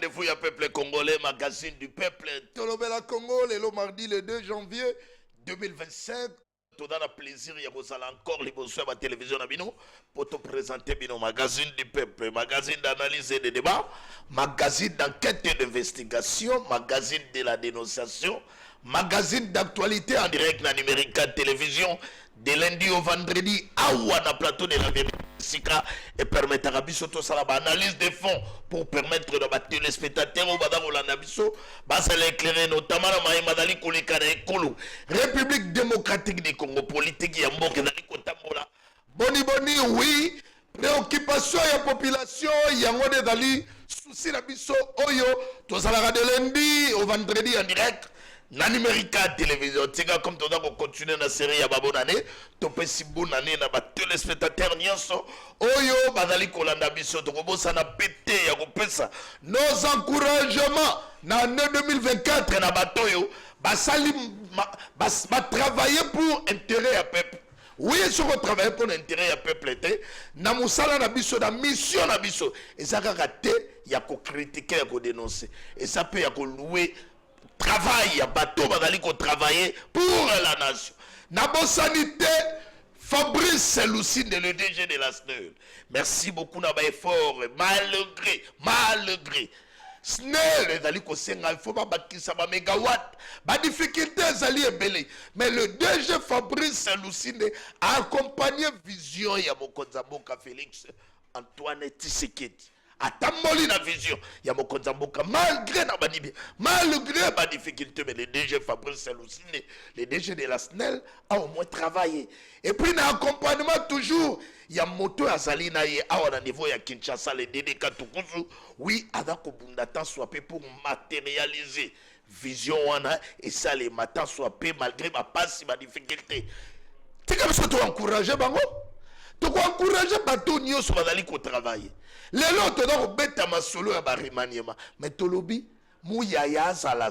rendez-vous ya peuple congolais, magazine du peuple. Tolobela Congo, le mardi le 2 janvier 2025. Tout dans le plaisir, il y a encore les besoins de la télévision pour te présenter le magazine du peuple, magazine d'analyse et de débat, magazine d'enquête et d'investigation, magazine de la dénonciation, magazine d'actualité en direct dans numérique télévision, de lundi au vendredi, à Ouana plateau de la vérité et permettre à Bisso tout ça analyse des fonds pour permettre à téléspectateurs au Badar Olanabiso, l'éclairer notamment la Madali Koulika et Koulou, République démocratique du Congo, politique Yambo, Kotambola. Boni Boni, oui, préoccupation de la population, Yango de Dali, souci la Bisso, Oyo, tout ça de lundi au vendredi en direct. Na numérica télévision tiga comme tu dois continuer la série ya babonane to pesi bonane na ba téléspectateurs nyonso oyo bazali kolanda biso to kobosa na pété ya kopesa nos encouragements na année 2024 na batoyo basali ba travailler pour intérêt ya peuple. Oui, si on travaille pour l'intérêt du peuple, na musala na biso, na mission na biso, et ça a raté, il y a qu'à critiquer, il y a qu'à dénoncer, et ça peut y a qu'à louer. Travail, bateau badali ko travailler pour la nation. Nabo sanité, Fabrice Lucine, le DG de la SNEL. Merci beaucoup naba effort, malgré. SNEL, dali ko senga, il faut pas bakisa ba mégawatt. Ba difficulté zali ebele. Mais le DG Fabrice Lucine a accompagné vision ya Mokonza Mboka Félix Antoine Tshisekedi. Atamboli la vision, il y a mon Mboka malgré la difficulté, mais le DG Fabrice Lucine, le DG de la SNEL a au moins travaillé. Et puis dans l'accompagnement toujours, il y a moto à Zalina et à niveau ya Kinshasa, le DDK Tukuzu, oui, avec Obundatan soit pour matérialiser vision et ça les matins soit malgré ma passe, ma difficulté. C'est comme ça que tu encourages, Bango. Tu encourages bateau nyonso bazali ko travailler. Lelo to do beta masolo ya barimaniema, mais tolobi Mouyaya zala.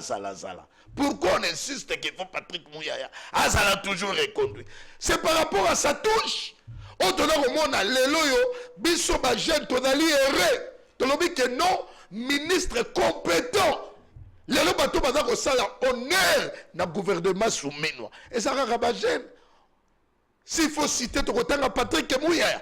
Pourquoi on insiste qu'il faut Patrick Mouyaya azala toujours reconduit? C'est par rapport à sa touche. On te donne au monde lelo yo biso ba jeune tonali erré. Tolobi que non, ministre compétent. Lelo bateau bazako sala honneur na gouvernement soumenwa. Et ça raba jeune. S'il faut citer Torotanga Patrick Mouyaya,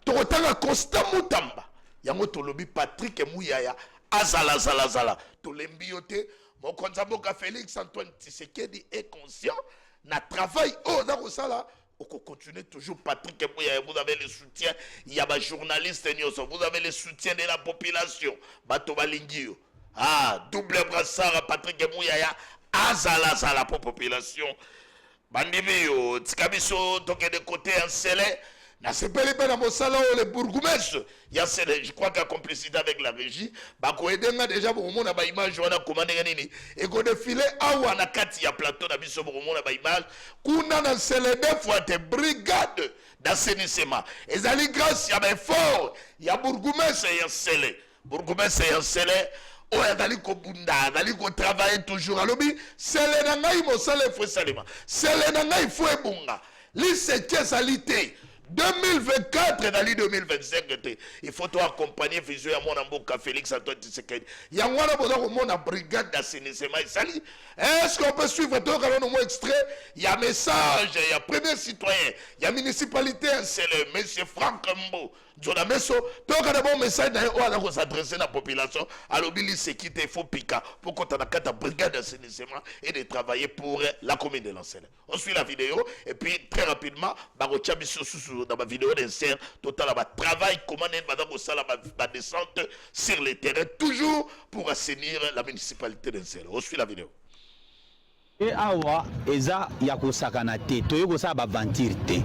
Torotanga Constant Moutamba, Yango Tolobi Patrick Mouyaya, Azala, Tolembiote, Mokonza Mboka Félix Antoine Tshisekedi est conscient, na travail, Narosala, on continue toujours Patrick Mouyaya, vous avez le soutien, il y a des journalistes, vous avez le soutien de la population, Batoba Lingio, double brassard Patrick Mouyaya, Azala pour population. Bandivio, Tikabiso, donc de côté en scellé, n'a pas les dans mon salon, les bourgmestres, il y a je crois qu'il y a complicité avec la régie, Bako Edenga déjà pour mon image, on a commandé Nini, et qu'on défilé, on a 4 y a plateau d'Abiso pour mon image, qu'on a dans scellé 2 fois des brigades d'assainissement. Et ça les grâce, il y a des forts, il y a bourgmestres et un scellé, oya dali ko bunda dali ko travailler toujours alobi sele na ngai mo sale fo salema sele na ngai fo ebunga li septième salité 2024 dali 2025 il faut toi accompagner vision ya mwana Mboka Félix Antoine Tshisekedi ya ngwana boza ko mona brigade d'assainissement sali est-ce qu'on peut suivre toi quand on extrait il y a message il y a premier citoyen il y a municipalité c'est le monsieur Franck Mbo Zona Meso, donc on a bon message on va s'adresser à la population. Alors Billy c'est quitter il faut piquer pour qu'on ait la brigade d'assainissement et de travailler pour la commune de l'Ancel. On suit la vidéo et puis très rapidement, Barocha Bisso dans ma vidéo d'insert total à travail comment madame Ossala va descente sur le terrain toujours pour assainir la municipalité d'Ancel. On suit la vidéo. Et awa eza yakosakana te toyeko sa ba ventir te.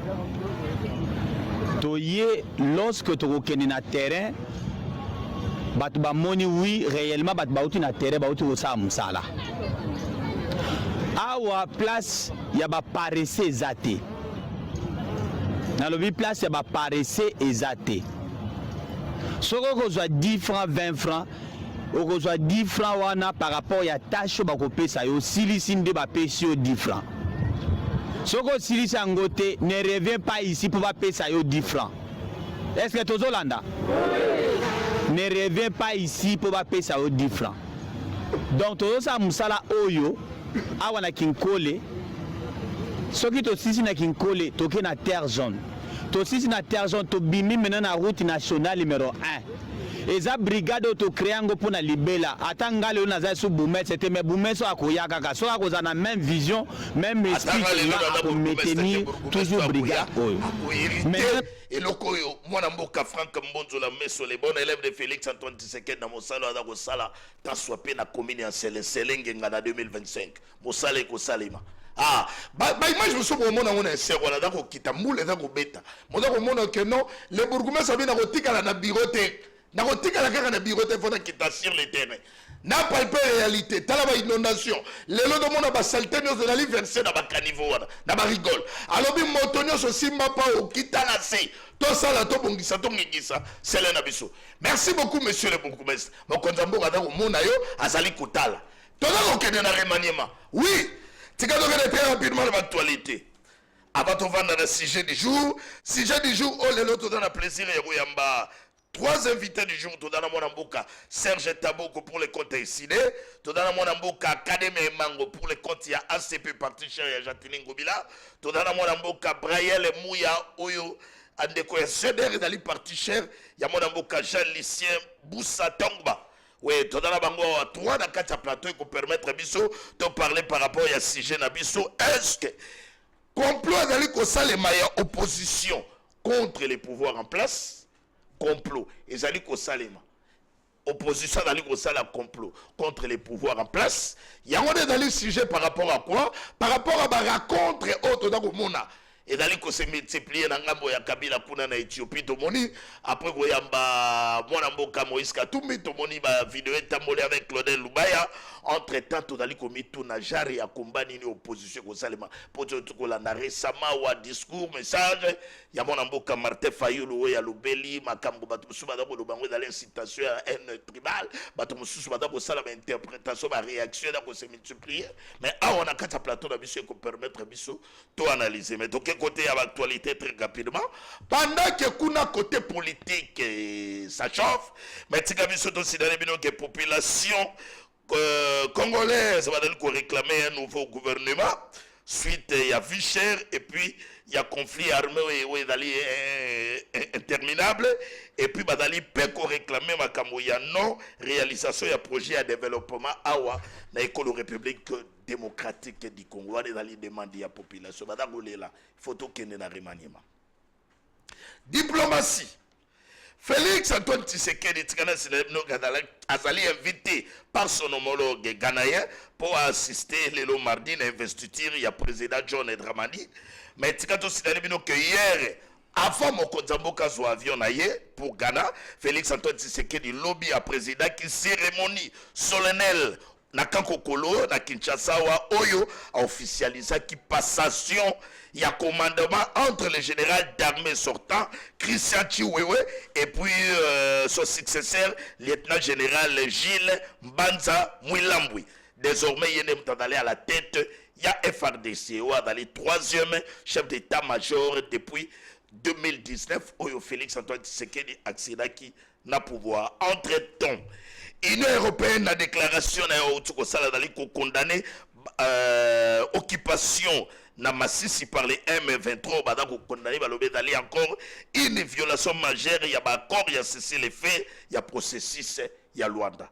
Toye lorsque tu reconnais na terrain bat ba moni oui réellement bat ba outi na terrain ba outi sa musala awa place ya ba paresse ezate na lobi place ya ba paresse ezate soko ko zo 10 francs 20 francs o ko zo 10 francs wana par rapport ya tâche ba ko pesa yo silisi nde ba pesi yo 10 francs. Soko Silisi Angote ne revient pas ici pour pas payer ça 10 francs. Est-ce que tu as Landa? ne revient pas ici pour payer ça au 10 francs. Donc tout ça musala oyo awa na kinkole soki to sisi na kinkole toke na terre jaune. To sisi na terre jaune to bimi maintenant na route nationale numéro 1. Eza brigade auto créango pour na libela atanga leo naza su bumet c'était mais bumet so akoyaka ka so akoza na même vision même esprit pour maintenir toujours brigade oyo. eloko oyo mwana mboka Franck Mbonzola Meso le bon élève de Félix Antoine Tshisekedi na mosala aza kosala taswape na commune ya Selenge ngana 2025 mosala ekosalema. Ah, image mosusu komona ngona eseko na dako kita mule dako beta. Moza komona que non, le bourgmestre abi na kotikala na bureau te. Na kotikala kaka na bureau te fona kita sur le terrain. Na palpe réalité, tala ba inondation. Lelo do mona ba salté nyo zali verser na ba caniveau wana, na ba rigole. Alobi motonyo so simba pa o kita na se. To sala to bongisa to ngisa, sele na biso. Merci beaucoup monsieur le bourgmestre. Mokonza mboka dako mona yo azali kotala. Toza kokende na remaniement. Oui. Très rapidement l'actualité. Avant de vendre le sujet du jour, oh les autres dans le plaisir et Rouyamba. 3 invités du jour, tout dans mon amboka, Serge Taboko pour les comptes icidés, tout dans mon amboka, Académie Mango pour les comptes, il y a ACP parti cher et Jacqueline Gobila, tout dans mon amboka, Braille Mouya, Oyo, Andeko et Seder et Dali parti cher, il y a mon amboka, Jean Lucien, Boussa Tongba. Oui, tout dans la bango, 3 dans 4 plateaux qui permettre Bisso de parler par rapport à ce sujet. Est-ce que complot d'aller ça les meilleures opposition contre les pouvoirs en place? Complot. Et d'aller ça les opposition d'aller ça la complot contre les pouvoirs en place. Il y a un d'aller sujet par rapport à quoi? Par rapport à ma rencontre autre dans le monde. Et d'aller se multiplier dans ngambo ya Kabila kuna na Éthiopie tomoni après koyamba mwana mboka Moïse Katumbi tomoni ba vidéo etamboli avec Claudel Lubaya entre temps to dali komi to na jari ya kombani ni opposition ko salema poto to la na récemment wa discours message ya mwana mboka Martin Fayulu ya Lubeli makambo batu musuba da ko bango dans l'incitation à haine tribal batu mususu bada ko sala ba interprétation ba réaction da ko se multiplier mais a on a kata plateau da biso ko permettre biso to analyser mais donc côté à l'actualité très rapidement pendant que kuna côté politique ça chauffe mais tu as vu surtout si dans les que population congolaise va réclamer un nouveau gouvernement suite il y a vie chère et puis il y a conflit armé interminable et puis badali peko réclamer makambo ya non réalisation ya projet à développement awa na école république démocratique du Congo dans les demandes de la population badagolela photo kende na remaniement diplomatie. Félix Antoine Tshisekedi azali invité par son homologue ghanéen pour assister le mardi à l'investiture du président John Dramani. Mais Tikato Sidalibino que hier, avant mon Konzamboka zo avion pour Ghana, Félix Antoine Tshisekedi lobby à président qui cérémonie solennelle na Kankokolo, na Kinshasa wa Oyo a officialisé qui passation il y a commandement entre le général d'armée sortant Christian Chiwewe et puis son successeur lieutenant général Gilles Mbanza Mwilambwi. Désormais il est allé à la tête il y a FRDC dans les 3e chef d'état-major depuis 2019 Oyo Félix Antoine Tshisekedi accident qui n'a pouvoir entre-temps. L'Union européenne a déclaration na condamné occupation na Massissi par les M23 badako condamné balobé d'aller encore une violation majeure il y a accord il y a cessé les faits il y a processus il y a Luanda.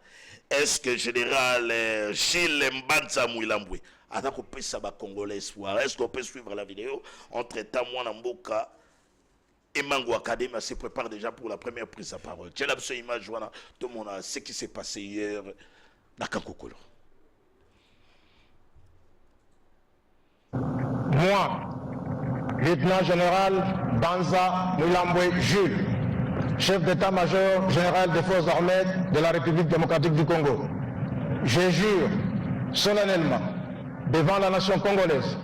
Est-ce que général Gilles Mbanza Mwilambwe adako pesa ba congolais espoir? Est-ce qu'on peut suivre la vidéo entre temps moi na mboka et Mango Académie se prépare déjà pour la première prise de parole. J'ai l'absolu image, voilà, tout le monde a ce qui s'est passé hier dans Kankokolo. Moi, lieutenant général Banza Mwilambwe Jules, chef d'état-major général des forces armées de la République démocratique du Congo, je jure solennellement devant la nation congolaise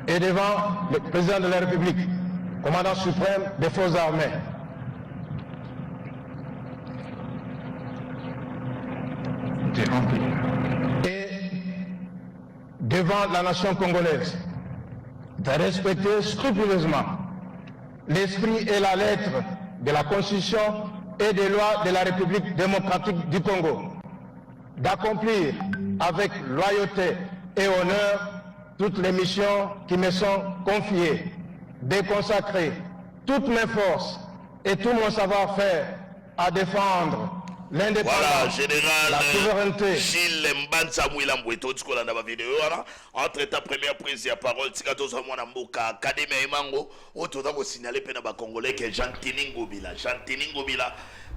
et devant le président de la République, commandant suprême des forces armées, et devant la nation congolaise, de respecter scrupuleusement l'esprit et la lettre de la Constitution et des lois de la République démocratique du Congo, d'accomplir avec loyauté et honneur toutes les missions qui me sont confiées, de consacrer toutes mes forces et tout mon savoir-faire à défendre l'indépendance, voilà, général la souveraineté. Gilles Mbanza Mouilambwe, tout ce qu'on a dans la vidéo. Entre ta première prise de parole, si tu as mon amboka, Académie Emango, ou tu as signalé que les Congolais que Jean Tiningobila,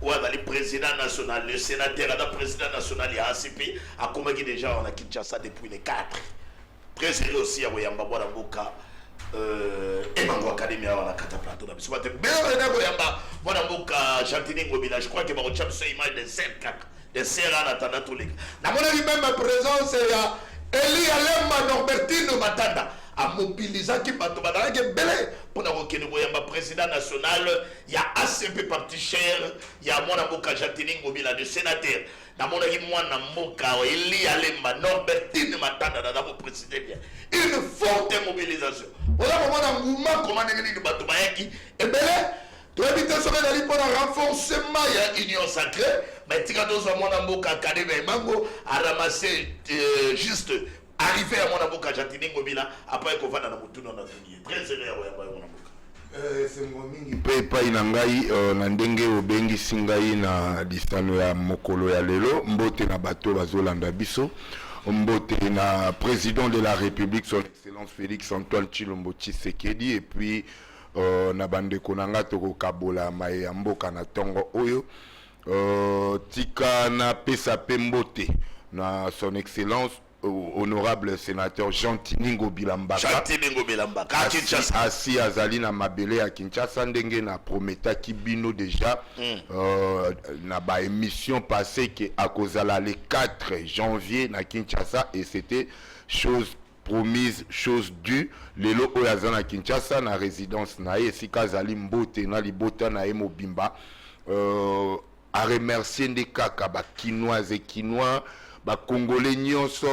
ou le président national, le sénateur, le président national, il y a ACP, a convaincu déjà on a Kinshasa depuis les 4. Très sérieux aussi à Wayamba Boramboka. Emango Académie à la Cataplateau. Je crois que ma recherche c'est image de 5 de Serra Natana tous les. Na mon avis même ma présence il y a Eli Alemba Norbertino Matanda a mobilisé qui bato badala que belé pour na kokene boyamba président national il y a ACP parti cher il y a mon avocat Jatini Ngobila de sénateur na mon avis moi na moka Eli Alemba Norbertino Matanda na pour présider bien une forte mobilisation. Voilà comment on a un mouvement comment on bato bayaki et belé tu habites sur la ligne pour un renforcement il y a union sacrée mais tu as deux à mon avocat Académie Mango à ramasser juste arrivé à mon avocat Jatini Ngobila après qu'on va dans la moutoune on a fini très sérieux à mon avocat c'est mon mingi pe pa inangai na ndenge obengi singai na distano ya mokolo ya lelo mbote na bato bazolanda biso mbote na président de la République son excellence Félix Antoine Tshilombo Tshisekedi et puis na bandeko nanga toko kabola maye ya mboka na tongo oyo tika na pesa pe mbote na son excellence honorable sénateur Jean Ngobila Mbaka assis azali na mabele ya Kinshasa ndenge na prometaki bino déjà na ba émission passée que à kozala le 4 janvier na Kinshasa et c'était chose promise, chose due. Lelo oyaza na Kinshasa na résidence na esika zali mbote na libota na ye mobimba a remercier nde kaka ba kinois et kinois ba congolais nyonso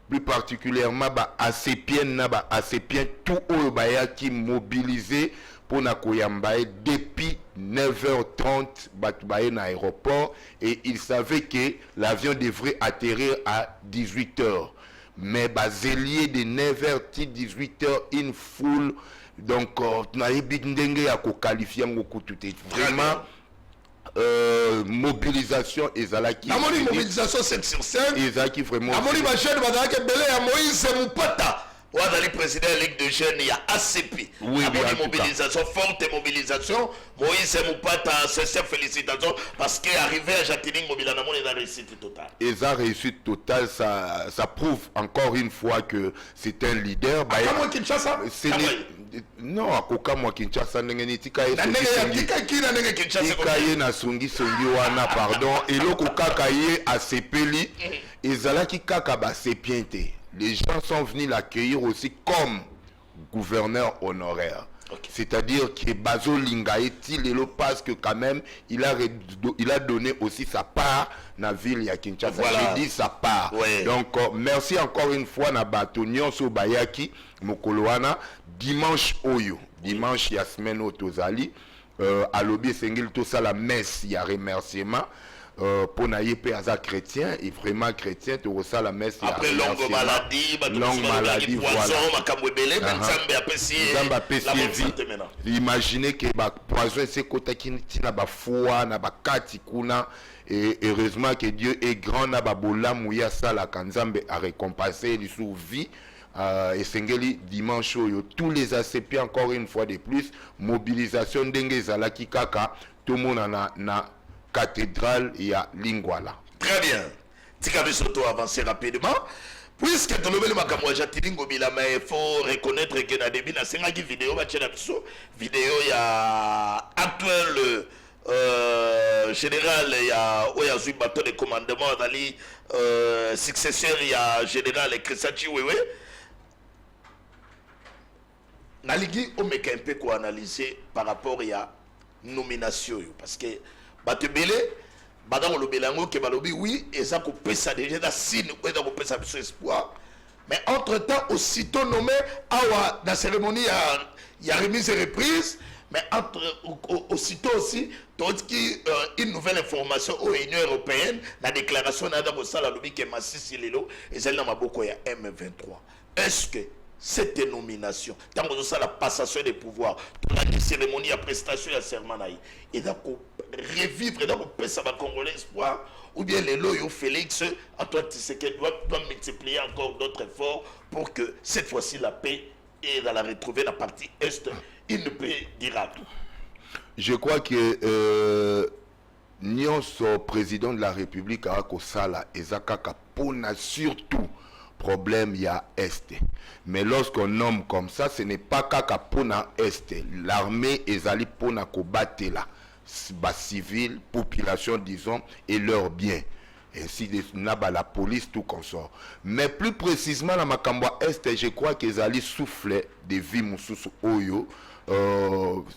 plus particulièrement ba ACPien na ba ACPien tout oyo bayaki mobilisé pour na koyamba depuis 9h30 batu baye na aéroport et il savait que l'avion devrait atterrir à 18h mais bazelier de 9h 18h une foule donc na yebi ndenge ya ko qualifier ngoko tout vraiment mobilisation ezalaki amoni mobilisation 7 sur 5 ezalaki vraiment amoni ba jeune bazalaki belé ya Moïse Mupata ouadali président de Ligue de jeunes il y a ACP oui, amoni mobilisation forte mobilisation Moïse Mupata sincère félicitations parce que arrivé à Jatini Ngobila na moni la réussite totale et ça réussite totale ça prouve encore une fois que c'est un leader à Kinshasa non akoka mwa Kinshasa ndenge nitika ye na songi wana pardon eloko kaka ye asepeli ezalaki kaka basepien te les gens sont venus l'accueillir aussi comme gouverneur honoraire. Okay. C'est-à-dire que Bazo Lingaeti Lelo parce que quand même il a donné aussi sa part dans la ville ya Kinshasa. Voilà. J'ai dit sa part. Ouais. Donc merci encore une fois na Batonyon so Bayaki Mokoloana dimanche oyo dimanche ya semaine otozali alobi sengil to ça la messe ya remerciement pour naïe aza chrétien et vraiment chrétien tu reçois la messe après longue maladie imaginez que ba poison c'est côté qui na ba foi na ba kati kuna et heureusement que Dieu est grand na ba bola mouya ça la kanzambe a récompensé du sous vie et sengeli dimanche oyo tous les ACP encore une fois de plus mobilisation ndenge zalaki kaka tout le monde na cathédrale et à Lingwala. Très bien. Tika bisoto avancer rapidement. Puisque tu le makambo ya Jatini Ngobila mais il faut reconnaître que na début na senga ki vidéo ba tchela biso vidéo ya actuel général ya oya zui bateau de commandement dali successeur ya général Christian Chiwewe. Na ligi o meka un peu ko analyser par rapport ya nomination parce que batebele badang le belango ke balobi oui et ça couper ça déjà da signe ou da couper ça espoir mais entre temps aussitôt nommé awa la cérémonie ya remise et reprise Mais aussitôt aussi, une nouvelle information aux Union européenne, la déclaration n'a pas ça la lobby que Massissi Lelo et celle dans Maboko ya M23. Est-ce que cette nomination, tant que ça la passation des pouvoirs, la cérémonie à prestation et à serment, et donc revivre, et donc ça va Congolais espoir, ou bien les loyaux Félix, Antoine Tshisekedi doit multiplier encore d'autres efforts pour que cette fois-ci la paix et dans la retrouver la partie est une paix durable. Je crois que nyonso président de la République a kosala ezakaka pona surtout problème ya est. Mais lorsqu'on nomme comme ça, ce n'est pas kaka pona est. L'armée ezali pona kobatela bas civils, population disons et leurs biens. Ainsi la police tout consort. Mais plus précisément la Makamba Est, je crois qu'ils allaient souffler des vies Moussous Oyo.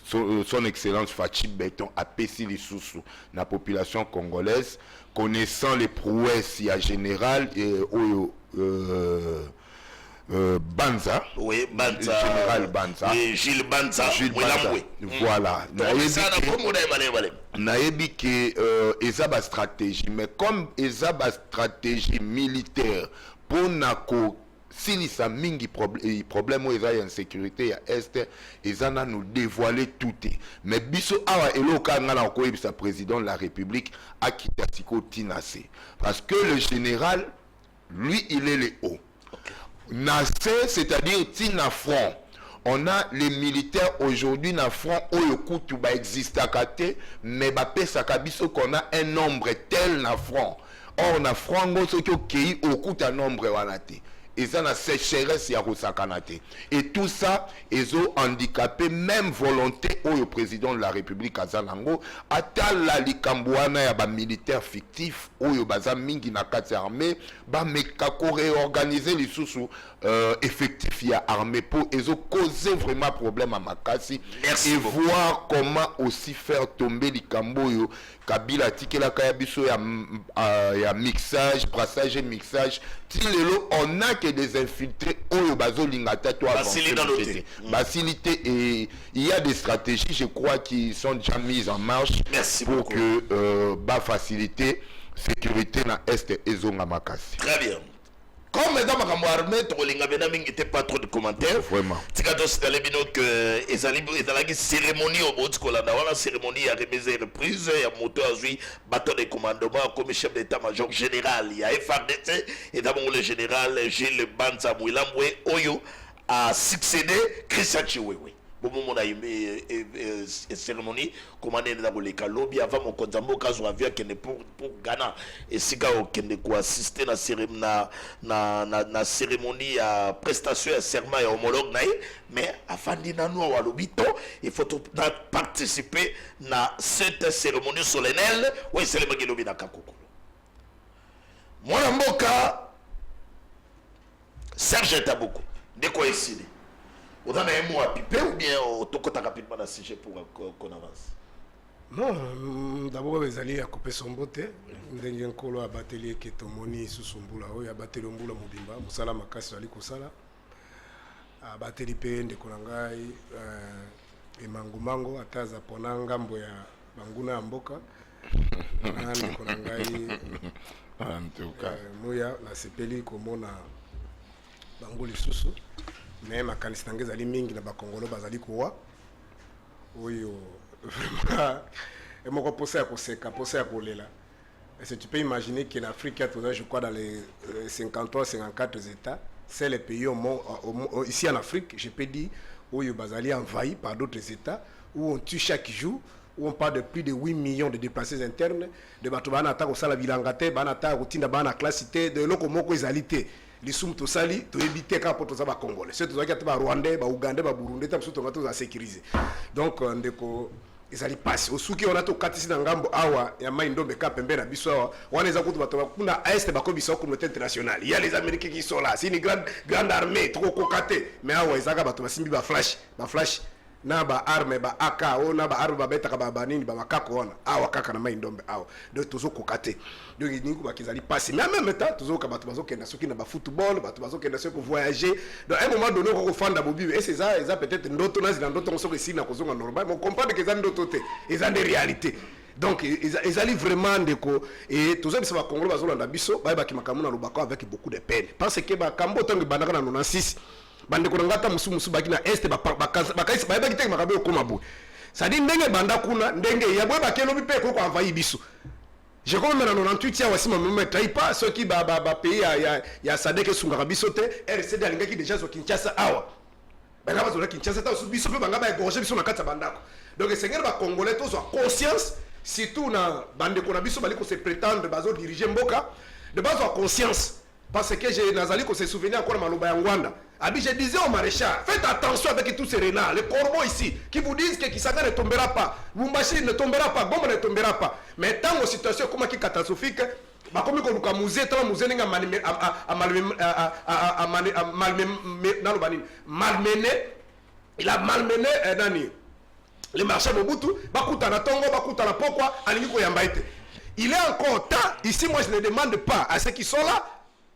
Son excellence Fachi Béton a péci les sous la population congolaise, connaissant les prouesses en général et Banza, oui, Banza, général Banza, et Gilles Banza, voilà. Naebi que ezaba stratégie, mais comme ezaba stratégie militaire pour nako si ça mingi problème où il insécurité à est ezana nous dévoiler tout mais biso awa eloka ngala ko ebisa président de la République a kitasiko tinase parce que le général lui il est le haut. Nassé, c'est-à-dire tina front. On a les militaires aujourd'hui na front oyo kutu ba existe à côté mais ba pesa kabiso qu'on a un nombre tel na front. Or na front ngo so ki okei okuta nombre wana te. Et ça na sécheresse ya rosakanate. Et tout ça ils ont handicapé même volonté au président de la République Azanango atal la likambouana ya ba militaire fictif oyo baza mingi na kati armée ba mekako réorganiser les sous effectifs ya armée pour ils ont causé vraiment problème à Makasi. Merci et beaucoup. Voir comment aussi faire tomber likamboyo Kabila tikela kaya biso ya mixage brassage et mixage tilelo on a que des infiltrés oyo bazo lingata to avancer facilité et il y a des stratégies je crois qui sont déjà mises en marche. Merci pour beaucoup. Que faciliter sécurité na est ezonga makasi. Très bien. Comme mesdames armée, il n'était pas trop de commentaires. Vraiment. C'est que les cérémonie au bout de la cérémonie à remise et reprise, il y a moto à jouer bâton de commandement comme chef d'état-major général. Il y a FRDC et d'abord le général Gilles Banza Mouilambwe Oyo a succédé Christian Chiwewe. Bon moment on a aimé cérémonie commandé dans les calobi avant mon konzambo kazo avion qui pour Ghana et sika qui ne ko assister na cérémonie à prestation à serment et homologue naï mais avant d'inano walobito il faut participer na cette cérémonie solennelle oui c'est le magilobi na kakoko mwana mboka Serge Taboko de quoi ici. Vous avez un mot à piper ou bien au tokota rapidement dans sujet pour qu'on avance? Non, d'abord les alliés à couper son beauté. Ndenge nkolo a bateli ke tomoni sous son boula oyo a bateli mbula mobimba musala makasi ali kosala a bateli pe ndeko nangai emangumango ataza pona ngambo ya banguna ya mboka na ndeko nangai En tout cas moya la sepeli komona bango lisusu mais makanisi nange ezali mingi na bakongolo bazali kowa oyo vraiment emoko posa ya koseka posa ya kolela. Est-ce que tu peux imaginer qu'en Afrique, je crois dans les 53-54 États, c'est les pays ici en Afrique, je peux dire, où ils sont envahis par d'autres États, où on tue chaque jour, où on parle de plus de 8 millions de déplacés internes, de Batobana attaque au Salabilangate, Banata, Rotina, Bana classité, de Lokomoko Izalité. Les soum to sali to éviter quand pour ça va congolais c'est tout ça qui est rwandais ba ougandais ba burundais tam surtout on va sécuriser donc ndeko ezali passe au souki on a to katisi na ngambo awa ya maindo beka pembe na biso awa wanaweza kutu bato kuna est ba ko biso communauté internationale il y a les américains qui sont là c'est une grande armée trop kokate mais awa ezaka bato basimbi ba flash na ba arme ba aka o na ba arme ba beta ka ba banini ba makako wana awa kaka na mai ndombe awa donc tozo kokate donc ni ko bakizali passer mais en même temps tozo ka bato bazo kenda soki na ba football bato bazo kenda soki voyager donc à un moment donné ko fanda bobi et c'est ça peut-être ndoto na zina ndoto soki sina kozonga normal mais comprendre que ça ndoto te et ça des réalités donc ils allaient vraiment ndeko et tous ça ba Congolais bazolanda biso ba ki makamu na lobako avec beaucoup de peine parce que ba kambo tangi bandaka na 96 bande ko ngata musu baki na est bakaisi ba te makabe okoma bo ça dit ndenge banda kuna ndenge ya boye bakelo bipe ko envahi biso je comme na 98 ya wasima me trai pas ceux qui ba pays ya sadeke sungaka biso te RCD alingaki déjà so Kinshasa awa banga bazo na Kinshasa ta biso pe banga ba gorger biso na kata bandako donc seigneur ba congolais tous ont conscience surtout na bande ko na biso bali ko se prétendre bazo diriger mboka de base en conscience parce que j'ai nazali ko se souvenir encore maloba ya Ngwanda abi je disais au maréchal faites attention avec tous ces renards les corbeaux ici qui vous disent que Kisanga ne tombera pas Lumbashi ne tombera pas Goma ne tombera pas mais tant aux situations comme qui catastrophique ba comme ko luka musée tant musée ninga malmené il a malmené nani les marchés Mobutu bakuta na tongo bakuta na pokwa alingi ko yamba ite il est encore temps ici moi je ne demande pas à ceux qui sont là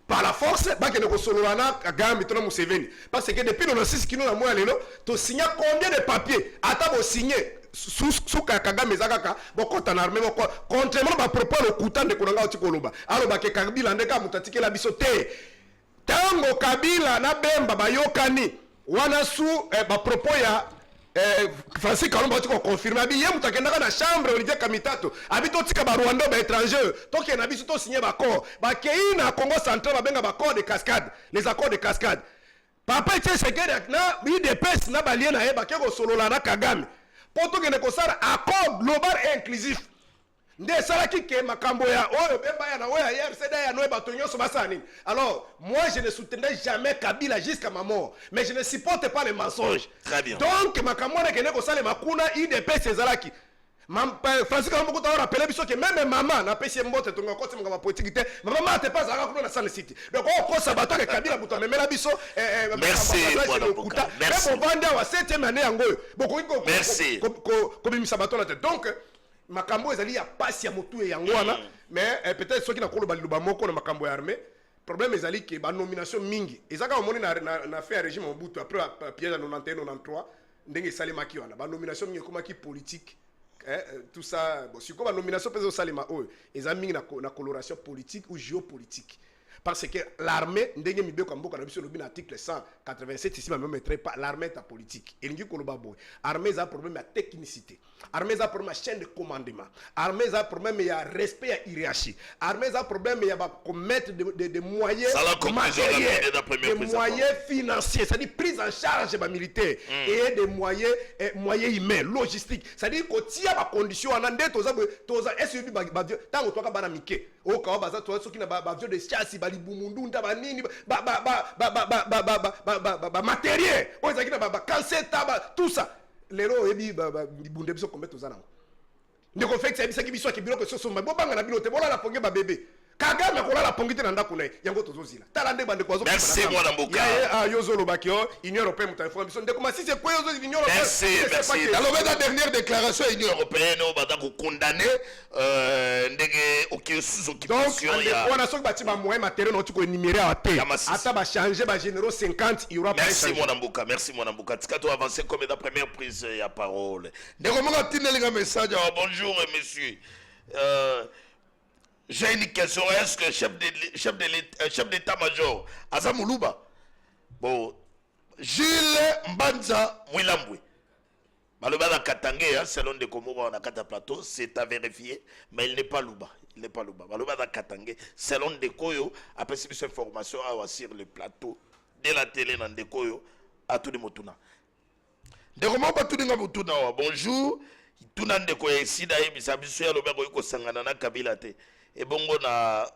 par la force bakene ko sololana Kagame tona Museveni parce que depuis 96 kino na moya lelo to signer combien de papiers ata bo signer sous Kagame zakaka bokota na armée boko contrairement ba propos le kuta de konanga otikoloba alo ba ke Kabila ndeka mutatike la biso te tango Kabila na Bemba bayokani wana su ba propos ya Francis Kalomba tu confirmer abi yemu takendaka na chambre Olivier Kamitato abi to tika ba Rwanda ba étranger to ke na biso to signer ba accord ba kei na Congo central ba benga ba accord de cascade les accords de cascade papa tche sekere na UDPS na ba lien na ye ba ke ko solola na Kagame poto ke ne ko sara accord global et inclusif nde salaki ke makambo ya oyo bemba ya na oya hier c'est ya no ba tonyo so basani alors moi je ne soutiendrai jamais Kabila jusqu'à ma mort mais je ne supporte pas les mensonges très bien donc makambo na ke ne ko sala makuna IDP Cezalaki Francis Kalombo ko rappeler biso que même maman na pesi mbote tonga ko tsimanga politique te maman te pas zaka kuna na Sun City donc ko sabato ke Kabila buto memela biso merci Mwanambuka merci mais bon vanda wa 7e année yango boko merci ko bimisa bato na te donc makambo ezali ya pasi ya motu yango wana mais peut-être ceux qui na koloba liluba moko na makambo ya armée problème ezali ke ba nomination mingi ezaka omoni na fait régime Mobutu après piège 91 93 ndenge salimaki wana ba nomination mingi komaki politique tout ça bon si ko ba nomination peso salima oyo ezali mingi na coloration politique ou géopolitique parce que l'armée ndenge mibeko mboka na biso lobi na article 187 ici même mettrait pas l'armée est politique et ngi koloba boy armée a problème à technicité armée a problème à chaîne de commandement armée a problème il y a respect à hiérarchie armée a problème il y a ba commettre des moyens matériels des moyens financiers c'est-à-dire prise en charge ba militaire et des moyens humains logistique c'est-à-dire ko tia ba condition ana ndeto toza SUB ba tango toka bana mike o ka baza to soki na ba avion de chasse balibumundu ndaba nini ba matériel o ezaki na ba canceta ba tout ça lelo ebi bunde biso kombe tozana ndeko fekse bisaki biso ki biloko soso bo banga na bilote bola la ponge ba bébé Kagame kola la pongite na ndako na yango tozozila tala nde bande kwazo merci Mwanambuka ya yozolo bakio Union européenne mutaifona biso ndeko masisi kwa yozo Union européenne merci alors la dernière déclaration Union européenne on va donc condamner ndenge OK sous occupation ya donc on a sok bati ba moyen matériel no tiko numérer à te ata ba changer ba généraux 50 il y aura merci Mwanambuka tikato avancer comme la première prise ya parole ndeko monga tinelinga message bonjour monsieur j'ai une question, est-ce que chef d'état-major Aza Moulouba bon Gilles Mbanza Mwilambwe Maloba na Katangé selon de Komoro na Kata Plateau c'est à vérifier mais il n'est pas Louba Maloba na Katangé selon de Koyo après cette information à sur le plateau de la télé dans de Koyo à tout le motuna de comment pas tout le motuna bonjour tout nan de Koyo ici d'ailleurs bisabiso ya loba ko sangana na Kabila te et bongo na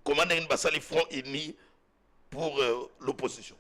commander une basali front uni pour l'opposition.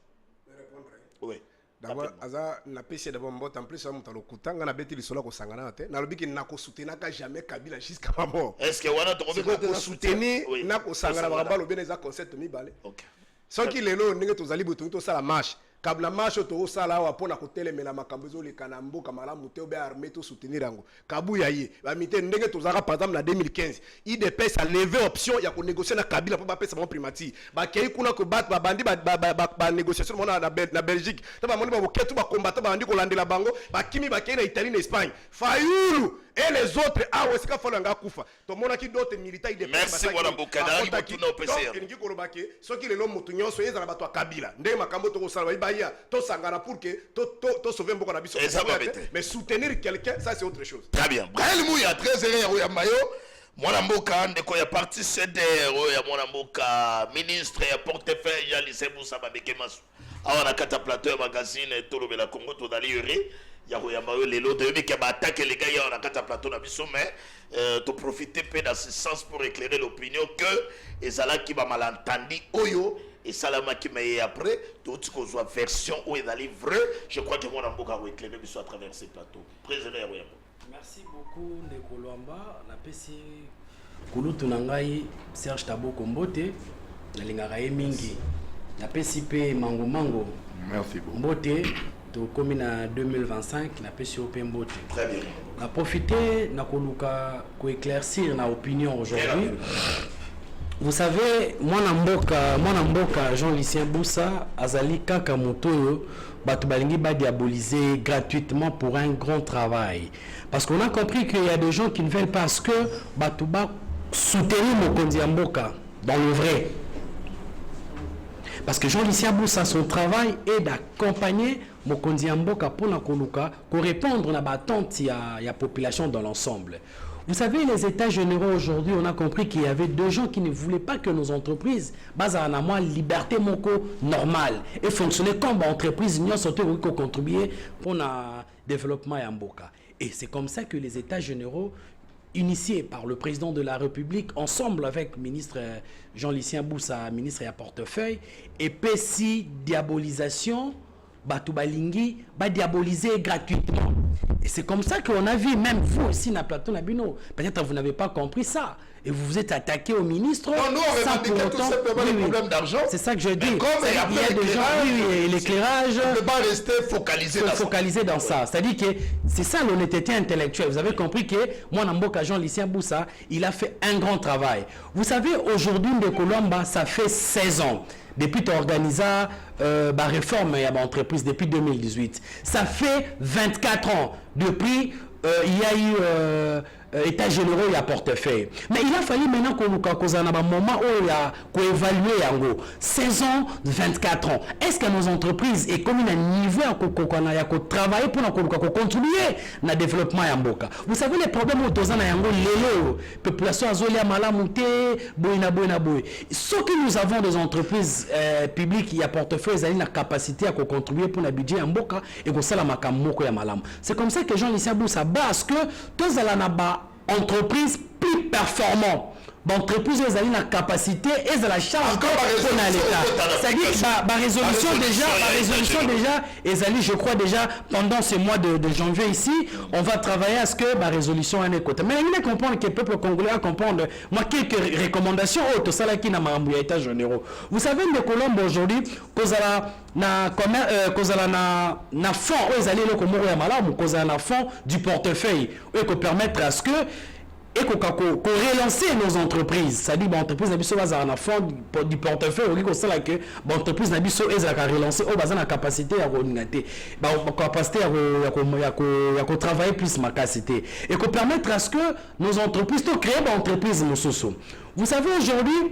Oui. D'abord aza na PC d'abord mbota en plus ça mutalo kutanga na beti lisolo ko sangana te na lobiki na ko soutenir ka jamais Kabila jusqu'à ma mort. Est-ce que wana to ko soutenir na ko sangana ba balo bien za concept mi balé. OK. Ce qui lelo ndenge tozali butu to sala marche kabla marche to sala wa pona ko telemela makambo zo le kanambo kamalamu te obe armée to soutenir yango kabuya ye ba mité ndenge to zaka par exemple na 2015 IDPS a levé option ya ko négocier na Kabila pour ba pesa mon primati ba kei kuna ko bat ba bandi ba négociation mona na Belgique to ba moni ba boketu ba combattre ba bandi ko landela bango ba kimi ba kei na Italie na Espagne Fayulu et les autres awesika folanga kufa to mona ki d'autres militaires IDPS. Merci voilà Bokada mutuna opesa ngi ko lobaki soki le lomo mutunyoso ezala bato Kabila ndenge makambo to ko sala ba ya to sangana pour que to sauver mboko na biso mais soutenir quelqu'un ça c'est autre chose. Très bien. Brahel Mouya très heureux ya mayo mwana mboka ndeko ya parti CDR ya mwana mboka ministre ya portefeuille ya lycée Moussa Babeke Masu awa na kata plateau ya magazine tolobela Congo to dali yuri ya koyamba yo lelo de mike ba attaquer les gars ya na kata plateau na biso mais to profiter peu d'assistance pour éclairer l'opinion que ezala ki ba malentendu oyo et salama qui mais après tout ce qu'on soit version où est allé vrai je crois que mon amboka va éclairer biso à travers ces plateaux président ya merci beaucoup ndeko Lwamba na pesi kulutu na ngai Serge Tabo Kombote na lingaka ye mingi na pesi pe mango merci beaucoup mbote to komi na 2025 na pesi ope mbote très bien na profiter na koluka ko éclaircir na opinion aujourd'hui. Vous savez, mwana mboka Jean-Lucien Boussa azali kaka motoyo batu balingi ba diaboliser gratuitement pour un grand travail. Parce qu'on a compris qu'il y a des gens qui ne veulent pas ce que batu ba soutenir Mokonzi ya mboka dans le vrai. Parce que Jean-Lucien Boussa, son travail est d'accompagner Mokonzi ya mboka pour na koluka pour répondre na attente ya population dans l'ensemble. Vous savez, les états généraux aujourd'hui, on a compris qu'il y avait deux gens qui ne voulaient pas que nos entreprises basent à la liberté moko normale et fonctionner comme entreprise union surtout pour contribuer pour le développement ya mboka. Et c'est comme ça que les états généraux initiés par le président de la République ensemble avec ministre Jean-Lucien Boussa, ministre à portefeuille, et PSI diabolisation Batoubalingi va diaboliser gratuitement. Et c'est comme ça qu'on a vu, même vous aussi, na plateau Nabino. Peut-être que vous n'avez pas compris ça. Et vous vous êtes attaqué au ministre. Non, nous, on revendiquait tout simplement les problèmes d'argent. C'est ça que je dis. Comme il y a des gens, l'éclairage. On ne peut pas rester focalisé dans ça. C'est-à-dire que c'est ça l'honnêteté intellectuelle. Vous avez compris que moi, Namboka Jean-Lucien Boussa, il a fait un grand travail. Vous savez, aujourd'hui, Ndeko Lwamba, ça fait 16 ans. Depuis ton organisat, réforme et entreprise depuis 2018. Ça fait 24 ans. Depuis, il y a eu état généraux et à portefeuille. Mais il a fallu maintenant qu'on ait un moment où il y a évaluer yango 16 ans, 24 ans. Est-ce que nos entreprises et comme un niveau qu'on travailler pour contribuer au développement yamboka. Vous savez les problèmes aux ans yango lelo population azolia malamute boina. Ce que nous avons des entreprises publiques qui à portefeuille ils ont la capacité à contribuer pour le budget yamboka et que ça la makamoko ya malam. C'est comme ça que Jean-Lucien Boussa parce que tous à la entreprise plus performant. L'entreprise a la capacité et la charge pour l'État. C'est-à-dire que la résolution déjà, je crois déjà pendant ce mois de janvier ici, on va travailler à ce que la résolution est écoute. Mais il faut comprendre que le peuple congolais a comprendre. Moi, quelques recommandations autres, ça là qui n'a pas état généraux. Vous savez, les Colombes aujourd'hui, cause na fond, ils allaient le Comoro ya malamu, cause na fond du portefeuille, et qu'on permettre à ce que et qu'on relancer nos entreprises. C'est-à-dire que l'entreprise n'a pas un fond du portefeuille, on dit que l'entreprise n'a pas relancer, on a la capacité à travailler plus ma capacité. Et qu'on permettre à ce que nos entreprises, créer des entreprises. Vous savez aujourd'hui,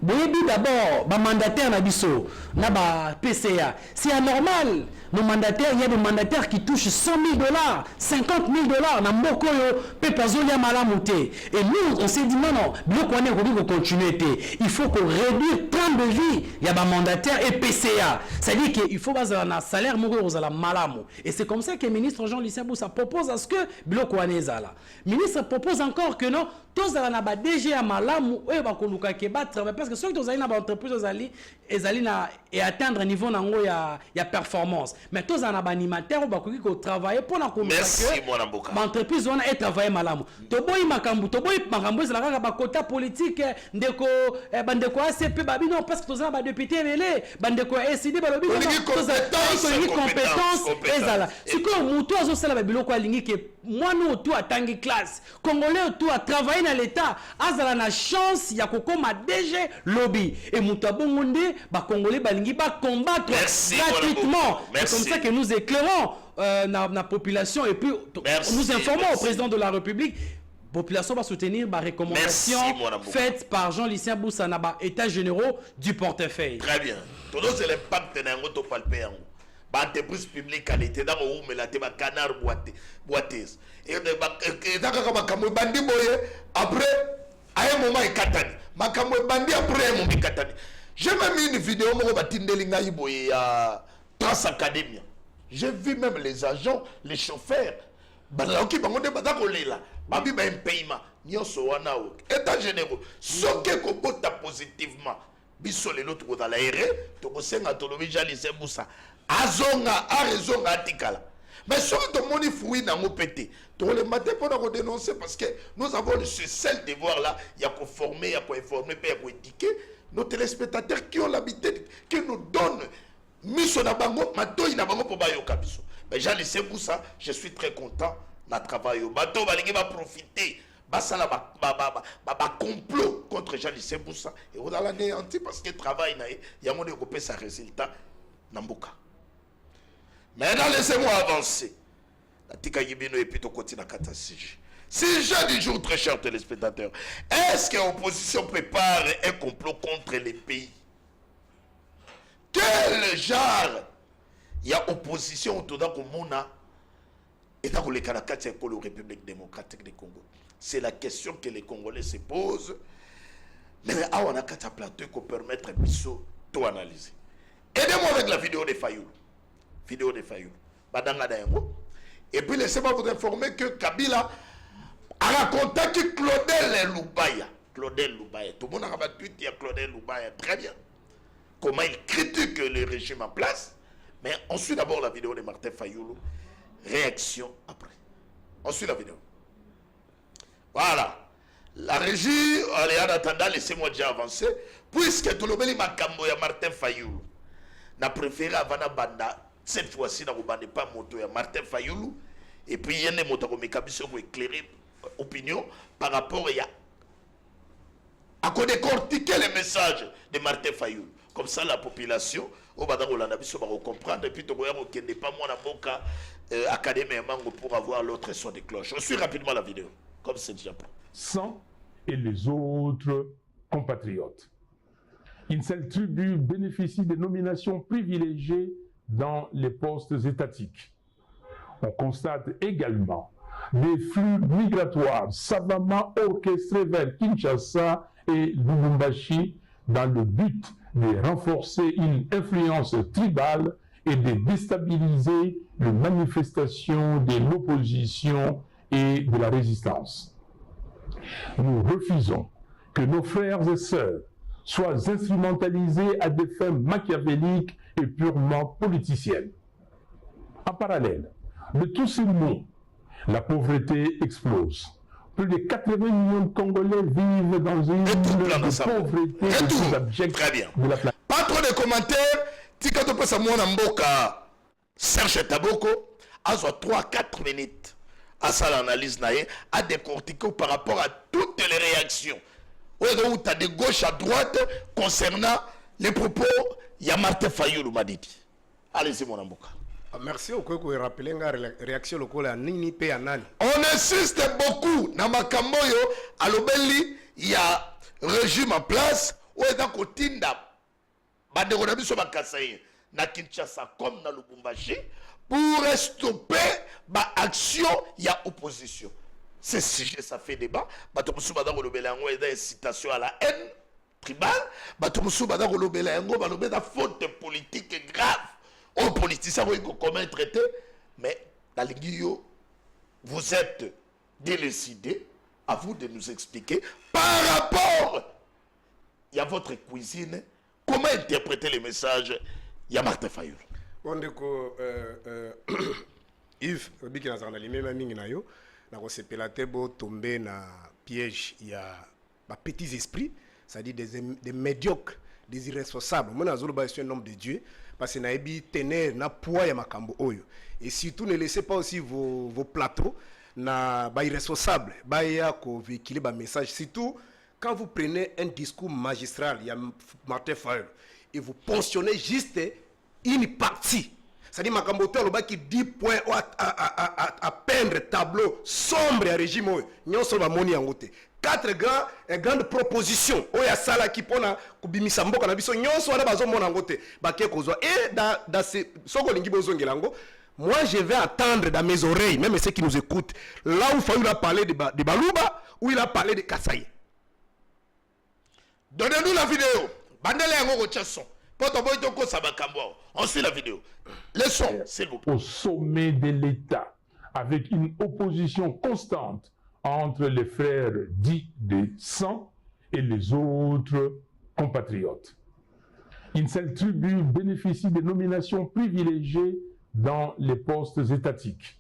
d'abord, les mandataires n'abisso, n'a PCA. C'est anormal. Nos mandataires, il y a des mandataires qui touchent 100 000 $, 50 000 $. N'a mboko yo, pepazolia malamouté. Et nous, on s'est dit non, on va continuer. Il faut qu'on réduise temps de vie. Il y a des mandataires et PCA. C'est-à-dire qu'il faut avoir un salaire aux la malamou. Et c'est comme ça que le ministre Jean-Lucien Boussa propose à ce que Biloko Le ministre propose encore que non, tous à la DG à malamou, eux va koluka ke battre parce que ceux qui ont une entreprise et atteindre un niveau de performance. Mais tous les animateurs qui travaillent pour merci mon amboka l'entreprise est travaillé malamu. Toboy makambu c'est la quota politique ndeko bandeko ACP babino parce que tous les députés belé bandeko SID balobi compétence ezala. Ce que muto azo sala babiloko alingi ke moi nous tout à tangi classe congolais tout à travailler dans l'état azala na chance ya kokoma DG lobby et muto abongonde ba congolais balingi ba combattre gratuitement. C'est comme ça que nous éclairons la population et puis nous informons au président de la République. La population va soutenir la recommandation faite par Jean-Lucien Boussa dans l'état généraux du portefeuille. Très bien. Tout c'est l'impact de notre palpé. L'entreprise publique à l'été dans le mais la théma canard boiteuse. Et après, à un moment, il katani. Makamwe bandi après un moment, il katani. J'ai même mis une vidéo à Trans Academia. J'ai vu même les agents, les chauffeurs. Qui ont des babi ba paiement. Nyonso wana o. État généraux. Soke ko bota positivement. Biso le l'autre dans l'aéré. To ko senga to lobi jali sebusa. Azonga a raison atikala. Mais sur le monde fruit dans nos pété. To le matin pour nous dénoncer parce que nous avons ce seul devoir là, il y a qu'on former, il y a qu'on informer, il y a qu'on éduquer nos téléspectateurs qui ont l'habitude, qui nous donnent miso na bango, matoi na bango pour bayoka biso. Mais Jean Lissé Boussa, je suis très content na travail. Bato balingi va profiter. Basala ba complot contre Jean Lissé Boussa et on a l'anéanti parce que travail na y a mon découpé sa résultat nambuka. Maintenant laissez-moi avancer. La tika yibino et puis to continue à sujet. Sujet du jour, très chers téléspectateurs. Est-ce que l'opposition prépare un complot contre les pays? Quel genre il y a opposition autour d'un Mouna et dans le Kanakati pour la République démocratique du Congo? C'est la question que les Congolais se posent. Mais on a un plateau qui permet de tout analyser. Aidez-moi avec la vidéo de Fayoulou. Vidéo de Fayoulou. Et puis laissez-moi vous informer que Kabila a raconté que Claudel Loubaya. Claudel Loubaya. Tout le monde a rabattu il y a Claudel Loubaya. Très bien. Comment il critique le régime en place. Mais on suit d'abord la vidéo de Martin Fayoulou. Réaction après. On suit la vidéo. Voilà. La régie, allez, en attendant, laissez-moi déjà avancer. Puisque tout le monde m'a camboya Martin Fayoulou. N'a préféré Havana Banda. Cette fois-ci, n'a pas moto ya Martin Fayoulou. Et puis, il y a des motos qui ont éclairé opinion par rapport à décortiquer les messages de Martin Fayoulou. Comme ça, la population, au Badaro Landabiso va comprendre. Et puis, tu vois qu'il n'est pas mon avocat académiquement pour avoir l'autre son de cloche. On suit rapidement la vidéo, comme c'est déjà pas. Sans et les autres compatriotes. Une seule tribu bénéficie de nominations privilégiées dans les postes étatiques. On constate également des flux migratoires savamment orchestrés vers Kinshasa et Lubumbashi dans le but de renforcer une influence tribale et de déstabiliser les manifestations de l'opposition et de la résistance. Nous refusons que nos frères et sœurs soient instrumentalisés à des fins machiavéliques et purement politiciennes. En parallèle de tous ces maux, la pauvreté explose. Plus de 80 millions de Congolais vivent dans une pauvreté de plus abjecte de la planète. Pas trop de commentaires. Tikato pesa mwana mboka Serge Taboko a 3-4 minutes à ça l'analyse naïe à décortiquer par rapport à toutes les réactions. Où tu as de gauche à droite concernant les propos il y a Martin Fayoulou m'a dit. Allez-y mon amboka. Merci au coup de rappeler la réaction locale à Nini P. Anani. On insiste beaucoup dans Makamboyo à l'Obeli, il y a régime en place où est dans Kotinda. Banderonabi sur Makasaï, na Kinshasa comme dans Lubumbashi pour stopper l'action, il y a opposition. Ce sujet, ça fait débat. Batomusu Badaro Lobelango est d'incitation à la haine tribale. Batomusu Badaro Lobelango est dans faute politique grave. Aux politiciens, vous comment traiter. Mais dans les guillots, vous êtes décidés, à vous de nous expliquer par rapport il y a votre cuisine. Comment interpréter les messages? Il y a Martin Fayulu. Bon, ndeko Yves, biki na zana limema mingi na yo, na ko sepelate bo tomber na piège, il y a ba petits esprits, c'est-à-dire des médiocres, des irresponsables. Moi na zolo ba un homme de Dieu parce que na ebi tener na poids ya makambo oyo. Et surtout ne laissez pas aussi vos plateaux na ba irresponsables, ba ya ko véhiculer ba message, surtout quand vous prenez un discours magistral, il y a Martin Fayulu, et vous pensionnez juste une partie. C'est-à-dire Makamboto qui 10 points à peindre tableau sombre à régime. Nous sommes à Moni Angote. 4 grandes propositions. Oya sala qui pona kubimisa mboka na biso nyonso wana bazo mona ngote baké kozwa. Et dans ces soko lingi bozongelango, moi je vais attendre dans mes oreilles, même ceux qui nous écoutent, là où Fayulu a parlé de Baluba, où il a parlé de Kassaye. Donnez-nous la vidéo. Bandele yango son. On suit la vidéo. Le son, s'il vous plaît. Au sommet de l'État, avec une opposition constante entre les frères dits de sang et les autres compatriotes. Une seule tribu bénéficie de nominations privilégiées dans les postes étatiques.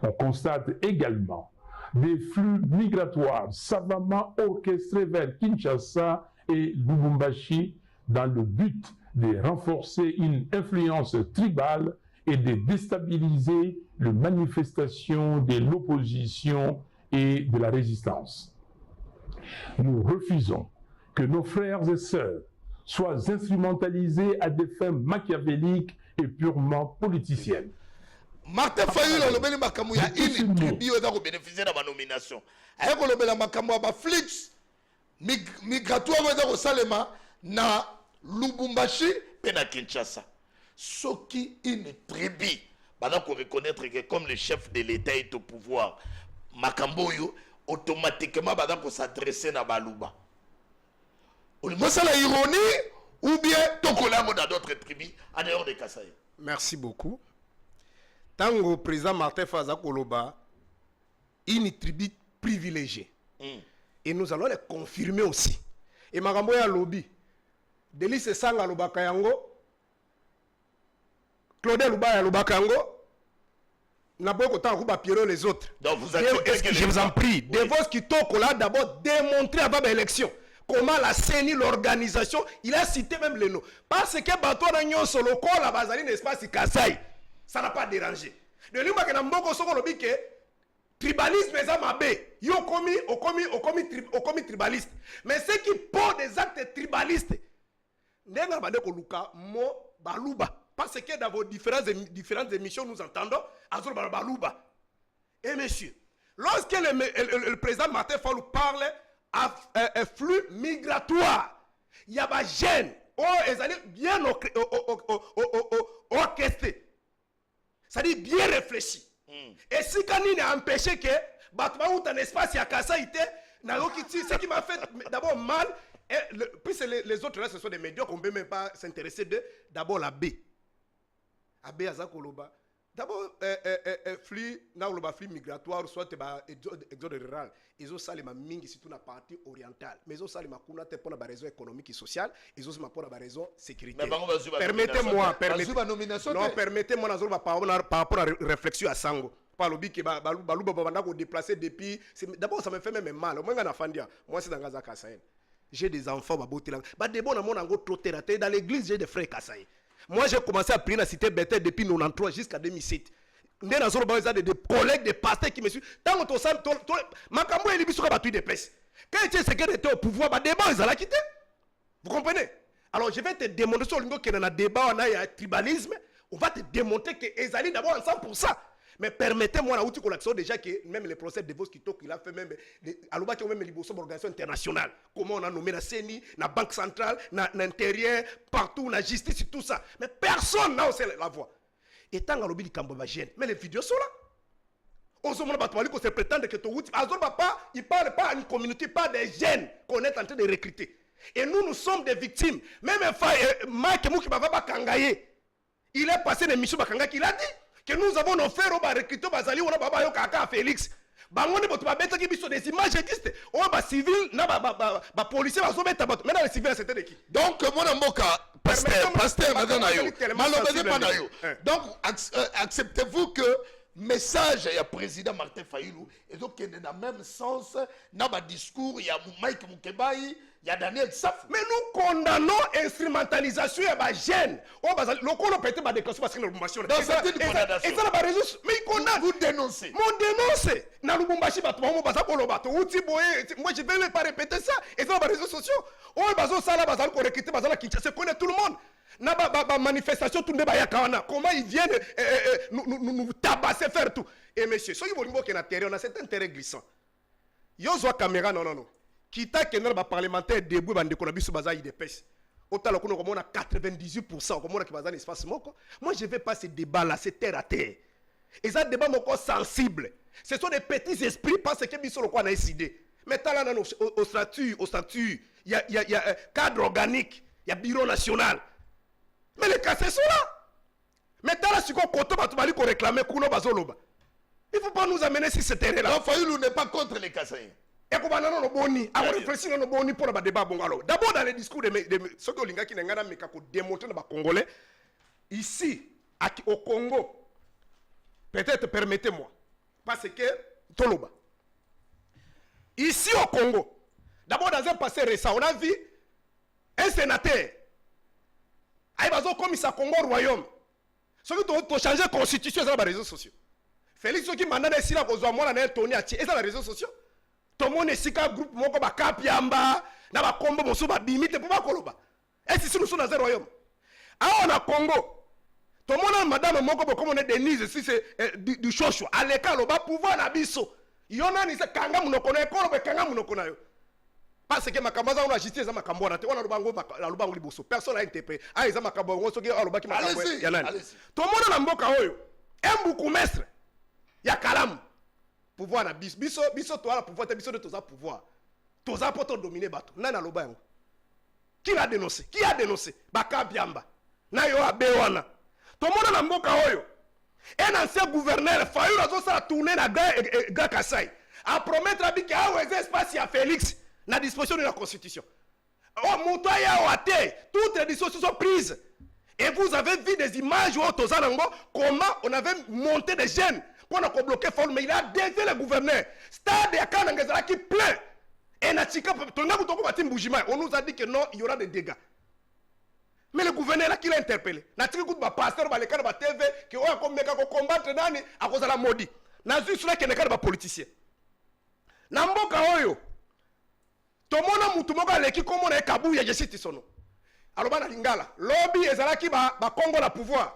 On constate également des flux migratoires savamment orchestrés vers Kinshasa et Lubumbashi dans le but de renforcer une influence tribale et de déstabiliser les manifestations de l'opposition et de la résistance. Nous refusons que nos frères et sœurs soient instrumentalisés à des fins machiavéliques et purement politiciennes. Martin Fayulu lobeli makambo ya une tribu eza ko bénéficier na ba nomination. Aye ko lobela makambo ya ba flux migratoire eza ko salema na Lubumbashi pe na Kinshasa. Soki une tribu bana ko reconnaître que comme le chef de l'État est au pouvoir, makambo yo automatiquement bana ko s'adresser na Baluba. On ça la ironie ou bien tokolango dans d'autres tribus en dehors de Kassaye. Merci beaucoup. Tango président Martin Faza Koloba, une tribu privilégiée. Et nous allons les confirmer aussi. Et Magambo ya lobby, Delice Sanga Lobakayango, Claudel Lubaya Lobakayango, Naboko Tanguba Pierrot les autres. Donc vous je vous en prie, de vos qui là d'abord démontrer avant l'élection comment la CENI, l'organisation, il a cité même les noms. Parce que Bato Nagnon Solo, la Bazali n'espace Kassai. Ça n'a pas dérangé. De l'imba que Namboko Soko lobi que tribalisme est à mabé. Yo komi tribaliste. Mais ceux qui posent des actes tribalistes, n'enga bade ko luka mo baluba. Parce que dans vos différentes émissions nous entendons azur baluba. Et monsieur, lorsque le président Martin Fayulu parle à un flux migratoire, il y a des jeunes, ils allaient bien orchestrés. C'est-à-dire bien réfléchi. Et si Kanine a empêché que Batma ou un espace à Kassaïté, ce qui m'a fait d'abord mal, puis les autres là, ce sont des médiocres, on ne peut même pas s'intéresser de d'abord la B. La B à Zakoloba. D'abord, flux migratoire, soit exode rural. Ils ont salé ma mingi surtout la partie orientale. Mais ils ont salé ma kuna pour la raison économique et sociale. Ils ont salé pour la raison sécuritaire. Permettez-moi, permettez-moi, par rapport à la réflexion à Sango. Par le que Balouba Babanda ko déplacer depuis. D'abord, ça me fait même mal. Moi, c'est dans Gaza Kassaï. J'ai des enfants, Babotilang. D'abord, dans l'église, j'ai des frères Kassaï. Moi, j'ai commencé à prier dans la cité Bethel depuis 1993 jusqu'à 2007. Des collègues, des pasteurs qui me suivent. Tant que tu Makambo et Libisou battu des places. Quand tu sais que tu étais au pouvoir, bah débat ils allaient quitter. Vous comprenez? Alors je vais te démontrer sur le niveau qu'il y a un débat, on a un tribalisme. On va te démontrer que Ezali d'abord ensemble pour ça. Mais permettez-moi la outil collection déjà que même les procès de Vos Kito qu'il a fait même à qui ont même libéré l'organisation internationale. Comment on a nommé la CENI, la Banque centrale, l'intérieur, partout, la justice, tout ça. Mais personne n'a osé la voix. Et tant que l'obéi Kambaba gêne, mais les vidéos sont là. On se demande qu'on se prétend que ton outil, il ne parle pas à une communauté, pas des jeunes qu'on est en train de recruter. Et nous sommes des victimes. Même Mike Mouki Baba Kangaye, il est passé des missions Bakanga qui a dit que nous avons nos frères au recruter Bazali ou Baba Yokaka Félix. bango ne boto babetaki biso des images existent oyo bacivil na bapolicier bazobeta bato maintenant les civils c'était de qui donc mwana mboka pasteur naza na yo malobeze mpa na yo donc acceptez-vous que message ya président Martin Fayulu ezokende na même sens na badiscours ya Mike Mukebai ya Daniel Saf. Mais nous condamnons instrumentalisation ya bagène lokolo peut-être badéclaration parce que la Lubumbashi dans cette condamnation et ça la réseau mais il condamne vous dénoncez na Lubumbashi bato bango baza koloba to uti boye moi je vais même pas répéter ça et ça les réseaux sociaux oyo bazo sala bazali ko recruter bazala Kinshasa connaît tout le monde na manifestation tout le monde comment ils viennent nous tabasser faire tout et monsieur soki bolingo ke na terrain on a cet intérêt glissant yo zo caméra non kita ke na ba parlementaire debout bande ko na biso baza IDPS otala ko na 98% ko mona ki baza espace moko moi je vais pas ce débat là c'est terre à terre et ça débat moko sensible ce sont des petits esprits parce que biso lo ko na décidé mais tala na au statut il y a cadre organique il y a bureau national. Mais les cassés sont là. Mais t'as là, si on compte, tu vas réclamer Kuno Bazoloba. Il ne faut pas nous amener sur ce terrain-là. Donc, Fayulu n'est pas contre les cassés. Et qu'on va nous boni, à réfléchir nous boni pour le débat bongalo. D'abord dans les discours de ceux qui n'ont pas démontré les Congolais, ici, au Congo, peut-être permettez-moi, parce que Toloba. Ici au Congo, d'abord dans un passé récent, on a vu un sénateur. Aïe bazo comme ça Congo royaume. Ce qui doit changer la constitution sur les réseaux sociaux. Félix qui m'a donné là pour moi na Tony a et ça les réseaux sociaux. Tout le monde est sika groupe moko ba kapiamba na ba kombo mosu ba bimite pour ba koloba. Et si nous sommes dans un royaume. Ah on a Congo. Tout le monde madame moko comme on est Denise si c'est du chocho. Aleka lo ba pouvoir na biso. Yona ni se kanga munoko na ekolo be kanga munoko na yo. Parce que makambaza on a justice za makambo na te on a lubango liboso personne n'a interprété ah ils makambo on soki alobaki makambo ya nani to mona na mboka oyo embuku mestre ya kalamu pouvoir na biso to ala pouvoir te biso de toza pouvoir toza poto dominer bato nani aloba yango qui a dénoncé baka biamba na yo abewana to mona na mboka oyo un ancien gouverneur Fayulu azo sa tourner na grand Kasai a promettre abiki a espace ya Félix la disposition de la Constitution. Oh, Moutaya Oate, toutes les dispositions sont prises. Et vous avez vu des images où comment on avait monté des jeunes pour nous bloquer Fayulu, mais il a dévié le gouverneur. Stade Yakanangazala qui plein. Et on nous a dit que non, il y aura des dégâts. Mais le gouverneur là qui l'a interpellé. Natika Koutba pasteur ba lekana ba TV que on comme meka ko combattre nani à cause de la maudit. Na zu cela que nekana ba politicien. Na mboka oyo tomona mutu moko aleki komo na kabuya je cite sono aloba na lingala lobby ezalaki ba Congo la pouvoir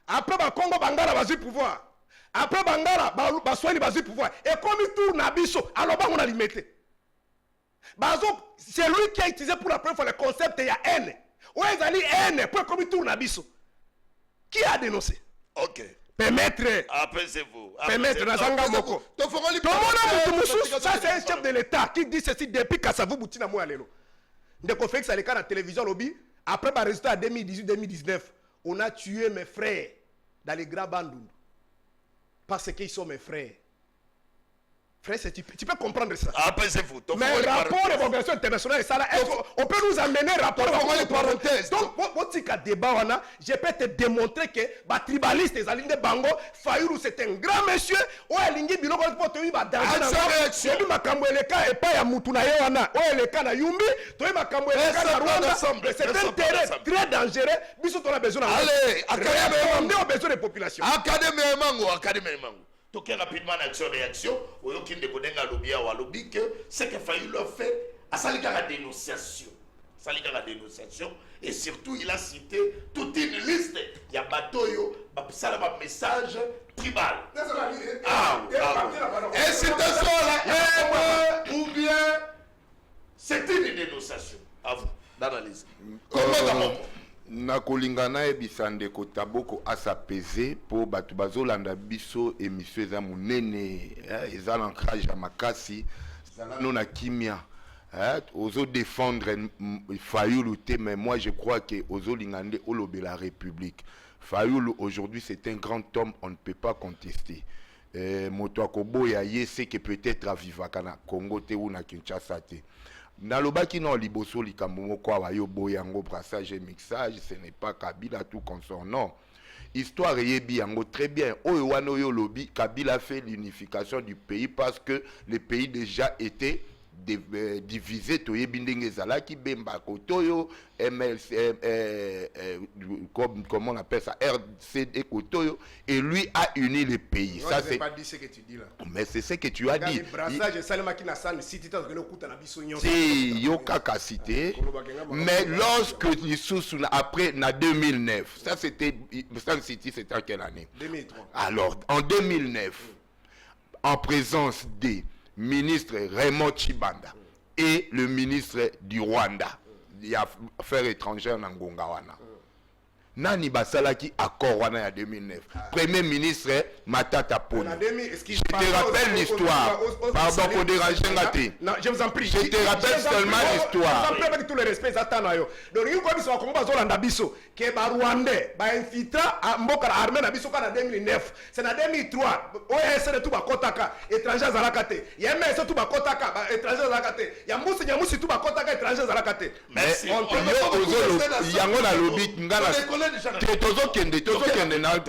après ba Congo bangala bazui pouvoir après bangala ba swali bazui pouvoir et comme tout na biso aloba on a limité bazo c'est lui qui a utilisé pour la première fois le concept ya haine ou ezali haine pour comme tout na biso qui a dénoncé OK permettre apaisez-vous permettre Nazanga Moko ça c'est un chef de l'État qui dit ceci depuis Kassavou Boutina Moualelo Ndeko Félix Aleka na télévision lobby après le résultat 2018-2019 on a tué mes frères dans les grands bandouns parce qu'ils sont mes frères. Frère, tu peux comprendre ça. Apaisez-vous. Mais le rapport de l'organisation internationale, on peut nous amener rapport de parenthèse. Donc, votre débat, je peux te démontrer que les tribalistes, les alliés de Bango, Fayulu, c'est un grand monsieur. Ou Alingi Biloko, pour te dire, c'est lui Makambo Eleka et pas Yamutuna Yoana. Ou Eleka na Yumbi, tu es Makambo Eleka na Rwanda. C'est un terrain très dangereux. Bisous, on a besoin allez, on a besoin des populations. Académiquement. Toquer rapidement l'action-réaction, au lieu qu'il ne à lobby que ce que Fayulu a fait, à Salika la dénonciation. La dénonciation, et surtout il a cité toute une liste. Il y a Batoyo, ça a un message tribal. Et c'est un là, ou bien c'est une dénonciation. À vous, d'analyse. Comment nakolingana ebisa ndeko taboko asapese po bato bazolanda biso émission eza monene eza l'ancrage ya makasi zalano na kimia ozo défendre Fayulu te mais moi je crois que ozo lingande olobe la République. Fayulu aujourd'hui c'est un grand homme, on ne peut pas contester. moto akoboya ye c'est que peut-être avivaka na Congo te ou na Kinshasa te. Nalobaki non liboso likambo moko awa yo boyango brassage et mixage, ce n'est pas Kabila tout consort, non. Histoire yebi yango très bien. Oyo wana oyo lobi Kabila fait l'unification du pays parce que le pays déjà était divisé. To yebi ndenge zalaki bemba kotoyo MLC comment on appelle ça, RCD kotoyo, et lui a uni le pays. Non, ça c'est pas dit ce que tu dis là. Mais c'est ce que tu as dit. Si Yokaka cité, mais lorsque Lissoussou après na 2009, ça c'était Sun City, c'était en quelle année? 2003. Alors en 2009, en présence des ministres Raymond Chibanda et le ministre du Rwanda, il y a affaires étrangères dans Ngongawana. Nani basalaki accord wana ya 2009. Premier ministre Matata Ponyo. Je te rappelle l'histoire. Pardon pour déranger ngati. Non, je vous en prie. Je te rappelle seulement l'histoire. Je vous en prie avec tout le respect zatana yo. Donc il ko biso ko bazolanda biso ke ba Rwandais ba infiltra mboka armée na biso kana 2009. C'est na 2003. OSR tout ba kotaka étranger zalakate. Ya MS tout ba kotaka ba étranger zalakate. Ya musi nyamusi tout ba kotaka étranger zalakate. Merci. Yango na lobi ngala tozokende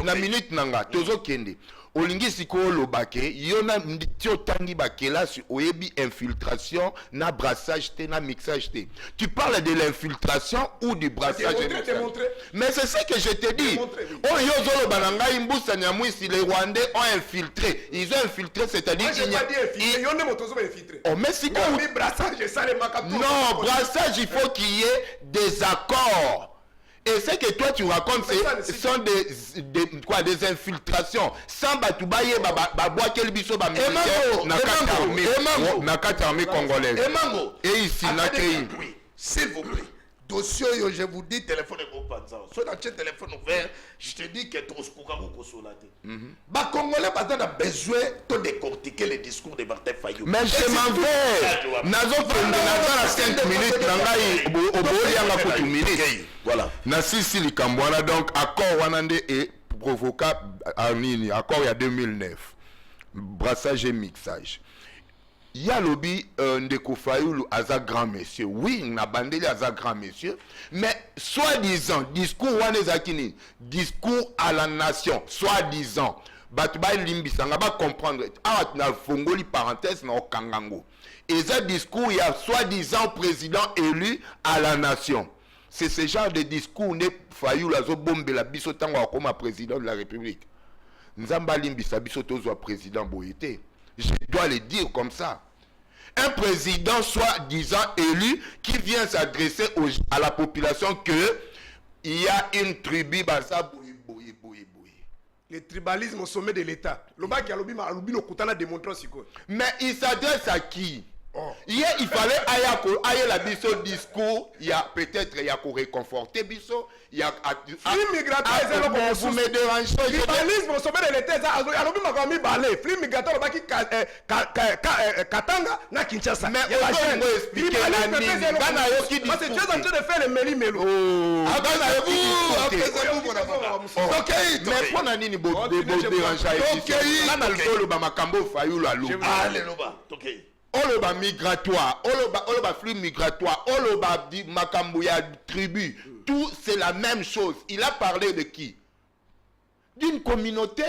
na minute nanga tozokende olingi sikoyo lobake yona nditio tangi bakelasi oyebi infiltration na brassage te na mixage te. Tu parles de l'infiltration ou du brassage et mixage? Mais c'est ce que je te dis. Oh yozolo bananga imbusa nyamwisi, les Rwandais ont infiltré. Ils ont infiltré, c'est-à-dire oh mais c'est quoi? Non, brassage il faut qu'il y ait des accords. Et ce que toi tu racontes, ce sont des infiltrations. Sans batoubaye, babouakel biso ba nakata armée congolaise. Et ici, s'il vous plaît. Dossier, je vous dis, téléphone est au panzan. Soit dans le téléphone ouvert, je te dis que tu as Congolais ont besoin de décortiquer les discours de Martin Fayou. Mais je m'en vais. Nazo prendre 5 minutes. Voilà. Nasisi Likambwana, donc accord Wanande et provoca Arnini, accord il y a 2009. Brassage et mixage. Il y a lobby Ndeko Fayulu Aza grand monsieur. Oui, on a bandé Aza grand monsieur. Mais soi-disant, discours Wanezakini, discours à la nation, soi-disant. Batouba Limbisanga va comprendre. Ah, na fongoli parenthèse na Okangango. Et ce discours, il y a soi-disant président élu à la nation. C'est ce genre de discours ne Fayulu Azo bombe la biso tango comme président de la République. Nzamba Limbisa biso tozo président Boyete. Je dois le dire comme ça. Un président soi-disant élu qui vient s'adresser à la population que il y a une tribu basa boui. Le tribalisme au sommet de l'État. Mais il s'adresse à qui? Hier, il fallait aille la biso discours, il y a peut-être il y a pour réconforter biso, il y a flux migratoire vous me dérangez. Tribalisme au sommet de l'État, alobi makomi balé, flux migratoire baki Katanga na Kinshasa. Mais on va expliquer la nini. Gana yoki parce que tu es en train de faire le meli-melo. Ok, mais pour na nini bo déranger ici. Gana le ba makambo Fayulu alo. Allez loba, ok. Oloba migratoire, oloba flux migratoire, oloba di makambuya tribu, tout c'est la même chose. Il a parlé de qui? D'une communauté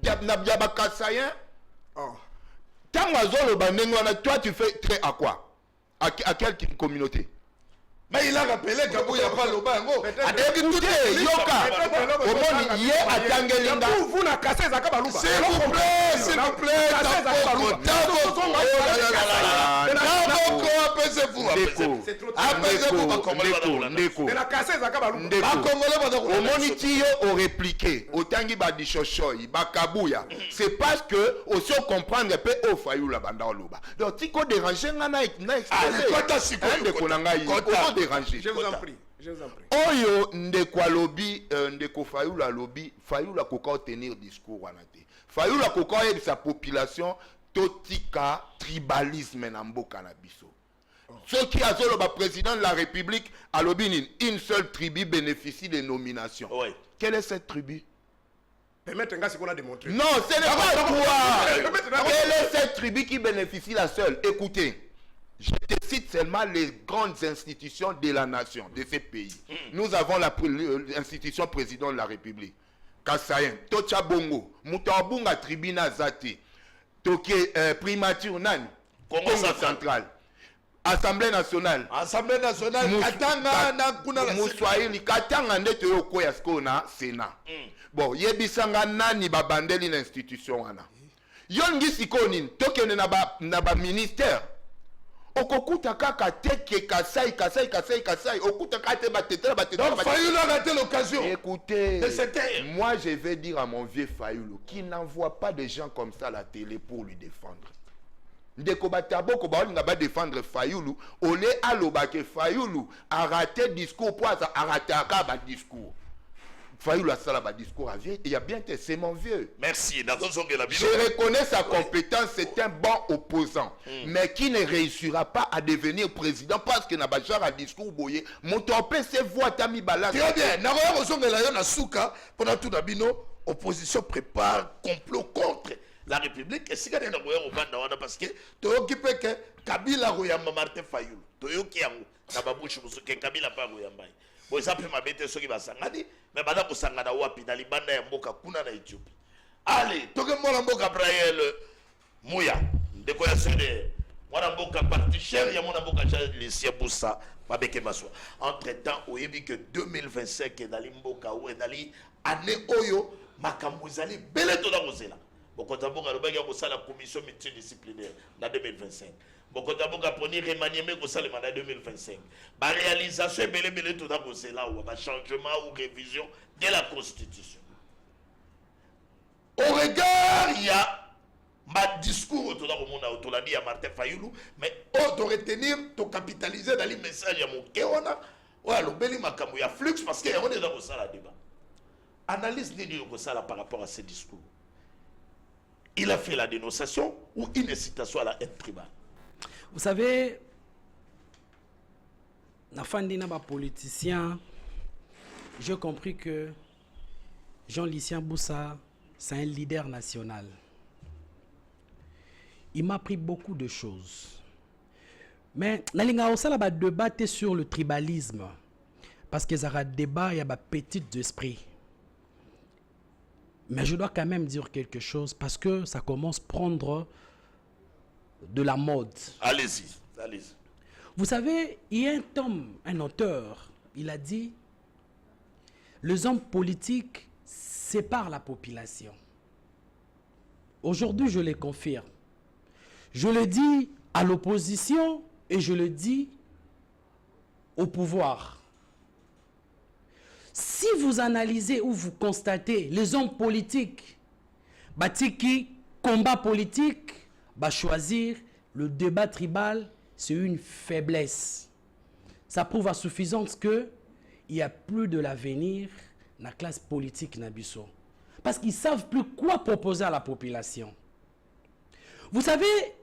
d'Abakassayen. Toi tu fais très à quoi? À quelle communauté? Mais il a rappelé qu'il n'y a pas le bango. Écoutez, Yoka, Omoni, Yé Atangelinga. Vous n'a cassé Zakabalouba. S'il vous plaît, Omoni Tiyo au répliqué, au Tangi Badishoshoi, Bakabouya. C'est parce que, aussi on comprend un peu au Fayou la banda Oluba. Donc, si on dérange, on a Je vous en prie. Oyo ndeko lobi ndeko Fayulu lobi Fayulu koka tenir discours wanate. Fayulu koka sa population totika tribalisme na mboka na biso. Ceux qui a le président de la République à l'obinin, une seule tribu bénéficie des nominations. Oui. Quelle est cette tribu? Permettre Nga, c'est qu'on a démontré. Non, ce n'est pas toi. Quelle est cette tribu qui bénéficie la seule? Écoutez, je te cite seulement les grandes institutions de la nation, de ces pays. Nous avons l'institution président de la République. Kassayen, Tocha Bongo, Moutabunga Tribuna Zati, Toké Primature Nani, Congo Central, Assemblée nationale. Assemblée nationale, Katanga na kuna la Mouswahili, Katanga ndete yoko ya skona Sénat. Bon, yebisanga nani babandeli l'institution wana. Yongi sikoni, tokene na ba ministère. Okukuta kaka teke kasai, okuta kate batete. Donc Fayoulou a raté l'occasion. Écoutez, de cette terre. Moi je vais dire à mon vieux Fayoulou qu'il n'envoie pas des gens comme ça à la télé pour lui défendre. Ndeko bataboko baolinga ba défendre Fayoulou, olé alobake Fayoulou a raté discours pour a raté ba discours. Fayoulou a sala ba discours à vieux, il y a bien que c'est mon vieux. Merci. Je reconnais sa compétence, c'est un bon opposant, mais qui ne réussira pas à devenir président parce que n'a pas genre à discours boyé. Mon topé c'est voix tami balade. Très bien. Naroya Rosongela Yana Souka, pendant tout d'abino, opposition prépare complot contre la République. Et si vous avez un parce que tu as occupé que Kabila Royamba Martin Fayoulou. Tu as occupé que Kabila pas Royamba. Bon, ça peut m'habiter ceux qui va s'engager, mais madame vous s'engage à Wapi, dans les bandes de Mboka Kuna na Éthiopie. Allez, tu as mon Mboka Braille Mouya, de quoi c'est mon Mboka parti cher, il y a mon Mboka les Siaboussa, Babeke Maswa. Entre-temps, on a vu que 2025 est dans l'Mboka ou est dans l'année Oyo, Makambouzali, Belé Toda Rosela. Bokotabonga lobaki ya la commission multidisciplinaire en 2025. Bokotabonga poni remaniement ko sala mandat 2025. Ba réalisation belé tout d'abord c'est là où ba changement ou révision de la constitution. Au regard il y a ma discours autour de mon autour la dit à Martin Fayoulou mais on doit retenir to capitaliser dans les messages à mon keona ou lobeli makambo ya flux parce que on est dans ça la débat. Analyse nini ko sala par rapport à ce discours. Il a fait la dénonciation ou une incitation à la haine tribale. Vous savez, la fin d'un politicien, j'ai compris que Jean-Lucien Boussa, c'est un leader national. Il m'a appris beaucoup de choses. Mais il y a aussi un débat sur le tribalisme. Parce qu'il y a un débat, il y a un petit esprit. Mais je dois quand même dire quelque chose parce que ça commence à prendre de la mode. Allez-y, allez-y. Vous savez, il y a un auteur, il a dit « Les hommes politiques séparent la population ». Aujourd'hui, je le confirme. Je le dis à l'opposition et je le dis au pouvoir. Si vous analysez ou vous constatez les hommes politiques, qui combat politique, choisir le débat tribal, c'est une faiblesse. Ça prouve à suffisance qu'il n'y a plus de l'avenir dans la classe politique Nabiso. Parce qu'ils ne savent plus quoi proposer à la population. Vous savez,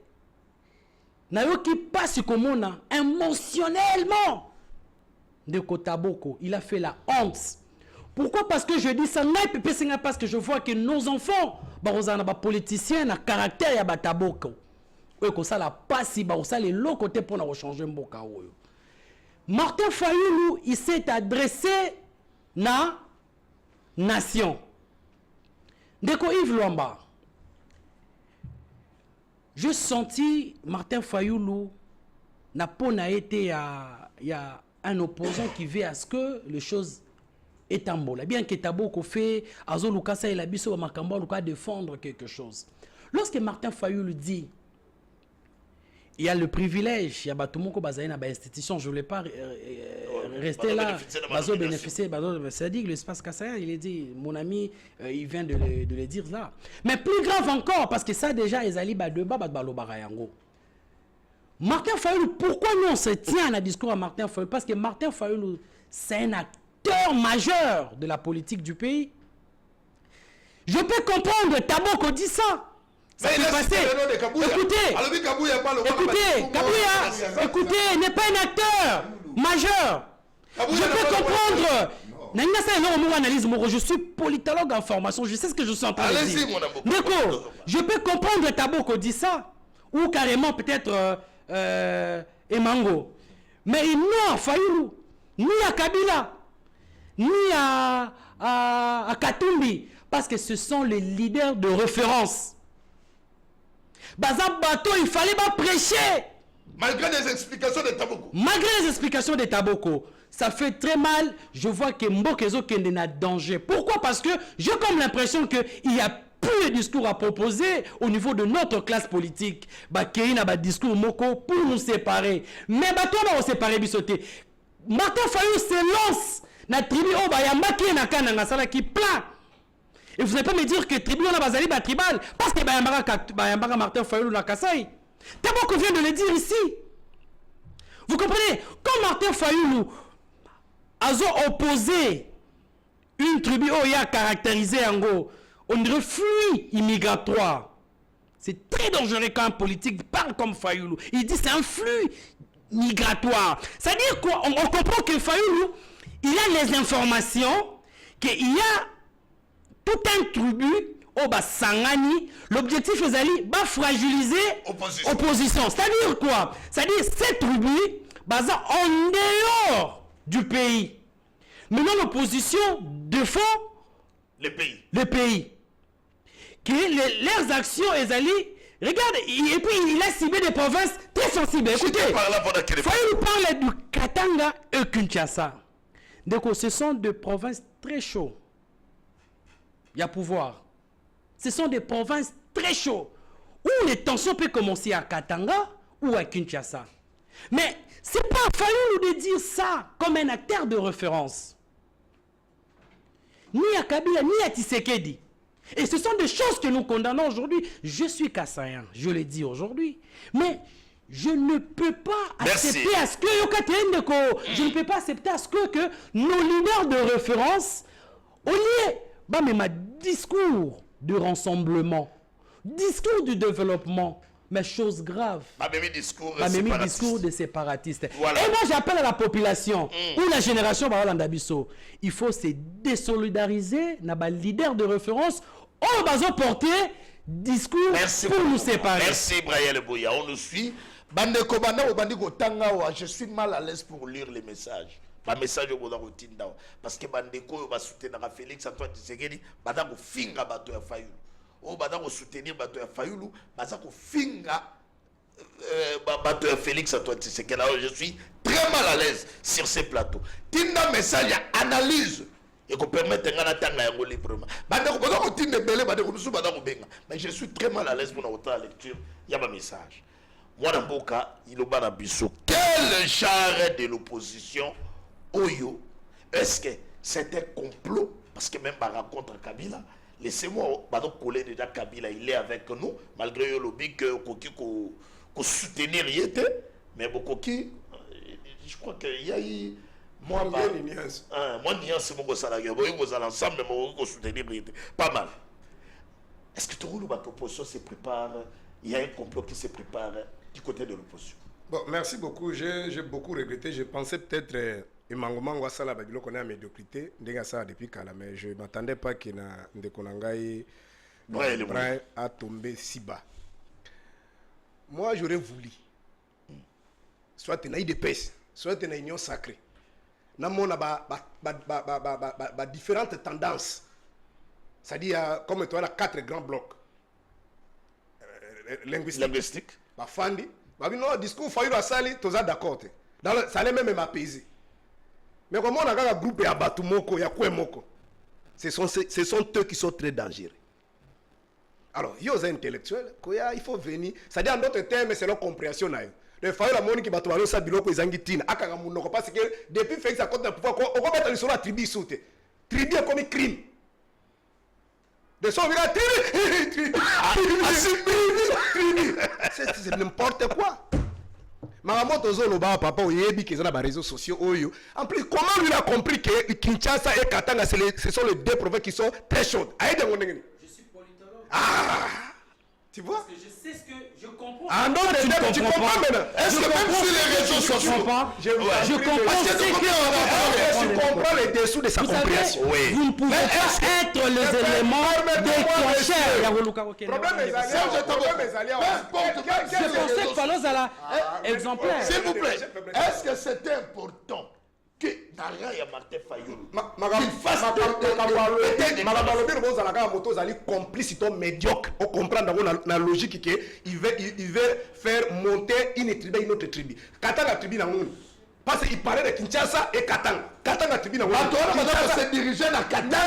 Nayoki passe comme on a émotionnellement de Kotaboko, il a fait la honte. Pourquoi? Parce que je dis ça, parce que je vois que nos enfants, les politiciens, ont caractère ya Bataboko. Et ça la passe, ça les l'autre côté pour changer Mboka. Martin Fayoulou, il s'est adressé na nation. Deko Yves Luamba. Je senti Martin Fayoulou n'a pas été il y a un opposant qui veut à ce que les choses est en bon. Bien que Taboko fait, Azo Lukasa et la Bisso Makambo Luka défendre quelque chose. Lorsque Martin Fayoulou dit, il y a le privilège, il y a tout le monde qui est institution, je ne voulais pas rester là, Bazo bénéficier, c'est-à-dire que l'espace Kassayan, il est dit, mon ami, il vient de le dire là. Mais plus grave encore, parce que ça déjà, ils allaient Badeba, Badbalo Barayango. Martin Fayoulou, pourquoi nous on se tient à un discours à Martin Fayoulou? Parce que Martin Fayoulou, c'est un acteur majeur de la politique du pays. Je peux comprendre Taboko dit ça. Ça peut passer. Écoutez, n'est pas un acteur majeur. Je peux comprendre Je suis politologue en formation, je sais ce que je suis en train de dire. Allez-y, mon amour. D'accord, je peux comprendre Taboko dit ça, ou carrément peut-être Emango. Mais non, Fayoulou, ni à Kabila, ni à Katumbi, parce que ce sont les leaders de référence. Bazar Bateau, il fallait pas prêcher. Malgré les explications de Taboko. Malgré les explications de Taboko, ça fait très mal. Je vois que Mbokezo Kende a danger. Pourquoi? Parce que j'ai comme l'impression qu'il n'y a plus de discours à proposer au niveau de notre classe politique. Qu'il y a un discours moko pour nous séparer. Mais toi, on va séparer bisoté. Martin Fayou se lance dans la tribu qui plein. Et vous n'allez pas me dire que tribu on a basali tribal parce que Bayambara Martin Fayou na Kasai. Taboko vient de le dire ici. Vous comprenez? Quand Martin Fayou a opposé une tribu qui a caractérisé en gros, on dirait flux immigratoire. C'est très dangereux quand un politique parle comme Fayoulou. Il dit c'est un flux migratoire. C'est-à-dire quoi? On comprend que Fayoulou, il a les informations qu'il y a tout un tribu au Sangani. L'objectif est d'aller fragiliser l'opposition. C'est-à-dire quoi? C'est-à-dire cette tribu basée en dehors du pays. Maintenant l'opposition défend les pays. Que leurs actions est allées. Regarde, et puis il a ciblé des provinces très sensibles. Écoutez, Fayoulou parle du Katanga et Kinshasa. Donc ce sont des provinces très chaudes. Il y a pouvoir. Ce sont des provinces très chaudes où les tensions peuvent commencer à Katanga ou à Kinshasa. Mais ce n'est pas à Fayoulou de dire ça comme un acteur de référence. Ni à Kabila, ni à Tshisekedi. Et ce sont des choses que nous condamnons aujourd'hui. Je suis Kassaïen, je le dis aujourd'hui. Mais je ne peux pas accepter à ce que je ne peux pas accepter à ce que nos leaders de référence, au lieu mais ma discours de rassemblement, discours du développement, mais chose grave. Discours de séparatistes. Voilà. Et moi j'appelle à la population ou la génération il faut se désolidariser dans les leaders de référence. On va porter discours pour nous séparer. Merci Brian Boya. On nous suit. Je suis mal à l'aise pour lire les messages. Ba message au routine parce que bandeko va soutenir Félix Antoine Tshisekedi badako finga bato ya Fayoulou o badako soutenir bato ya Fayoulou bazako finga bato ya Félix Antoine Tshisekedi. Alors je suis très mal à l'aise sur ces plateaux. Tinda message analyse et qu'on permette ngana tanga yango librement bandeko badako tinda belé bandeko musu badako benga, mais je suis très mal à l'aise pour autant la lecture il y a un message. Moi dans Boka il oba na biso quel genre de l'opposition Oyo, est-ce que c'est un complot? Parce que même par contre Kabila, laissez-moi coller déjà Kabila, il est avec nous, malgré le lobby que qu'on soutenir y était, mais Bokoki, je crois qu'il y a eu moi nuance, mon salaire, vous allez ensemble, mais soutenir y était pas mal. Est-ce que tout le monde l'opposition se prépare? Il y a un complot qui se prépare du côté de l'opposition. Bon, merci beaucoup. J'ai beaucoup regretté. Je pensais peut-être et Mangomango Sala Babilo connaît à médiocrité, depuis Kala, mais je ne m'attendais pas qu'il y ait un Konangaï à tomber si bas. Moi, j'aurais voulu, soit tu as eu des pèses, soit tu as une union sacrée. Nous avons différentes tendances. C'est-à-dire, comme tu as 4 grands blocs linguistiques. Fandi. Non, discours Fayoulou à Sali, tu es d'accord. Ça allait même m'apaiser. Mais comme on a un groupe à Batumoko, il y a quoi Moko? Ce sont eux qui sont très dangereux. Alors, il y a des intellectuels, il faut venir. C'est-à-dire, en d'autres termes, c'est leur compréhension. Le Fayoulou a montré qu'il va trouver ça biloko et zangitina. Parce que depuis Félix a compté le pouvoir, on va mettre sur la tribu saute. Tribu est comme un crime. De son regard, c'est n'importe quoi. Maramoto Zoloba, papa, Oyebi, qui est dans les réseaux sociaux. En plus, comment lui a compris que Kinshasa et Katanga, ce sont les deux provinces qui sont très chaudes? Je suis politologue. Tu vois? Je sais ce que je comprends. Ah non, tu comprends maintenant. Est-ce que même sur les réseaux sociaux, Je comprends ce que tu comprends les dessous de sa compréhension. Vous ne pouvez pas être les éléments déclencheurs. Je pensais que Palos à la exemplaire. S'il vous plaît, est-ce que c'est important que Nara ya Martin Fayulu qu'il fasse des complicité médiocre. On comprend la logique qu'il veut faire monter une tribu à une autre tribu. Katanga tribu na ngoni. Parce qu'il parlait de Kinshasa et Katanga. Katanga tribu na ngoni. Kinshasa se diriger na Katanga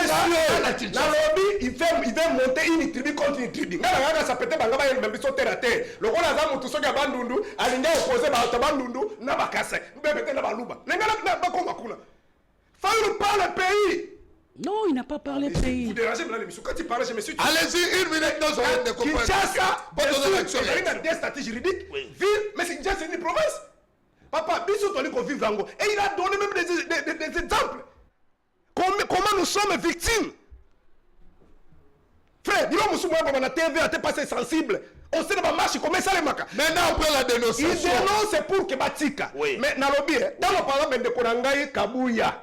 na Kinshasa. Il veut monter une tribu contre une tribu. Ngala ça peut-être bangaba il même terre à terre. Le rôle à zamu tusoka bandundu alinga opposé ba bandundu na bakase. Mbebe na baluba. Ngala na bakoma kuna. Fayulu parle le pays. Non, il n'a pas parlé de pays. Vous dérangez maintenant l'émission. Quand il parlait, je me suis dit. Allez-y, une minute, nous aurons des comprendre. Kinshasa, il y a des stratégies juridiques. Ville, mais c'est Kinshasa, c'est une province. Papa, Bissou Toli qu'on vive Rango. Et il a donné même des exemples. Comment nous sommes victimes. Frère, dis-moi, Moussou, moi, on a TV, on a passé sensible. On sait pas marcher, comment ça les maca. Maintenant, on peut la dénoncer. Il dénonce pour que Batika. Mais dans le bien, dans le parlement de Konangaï, Kabouya.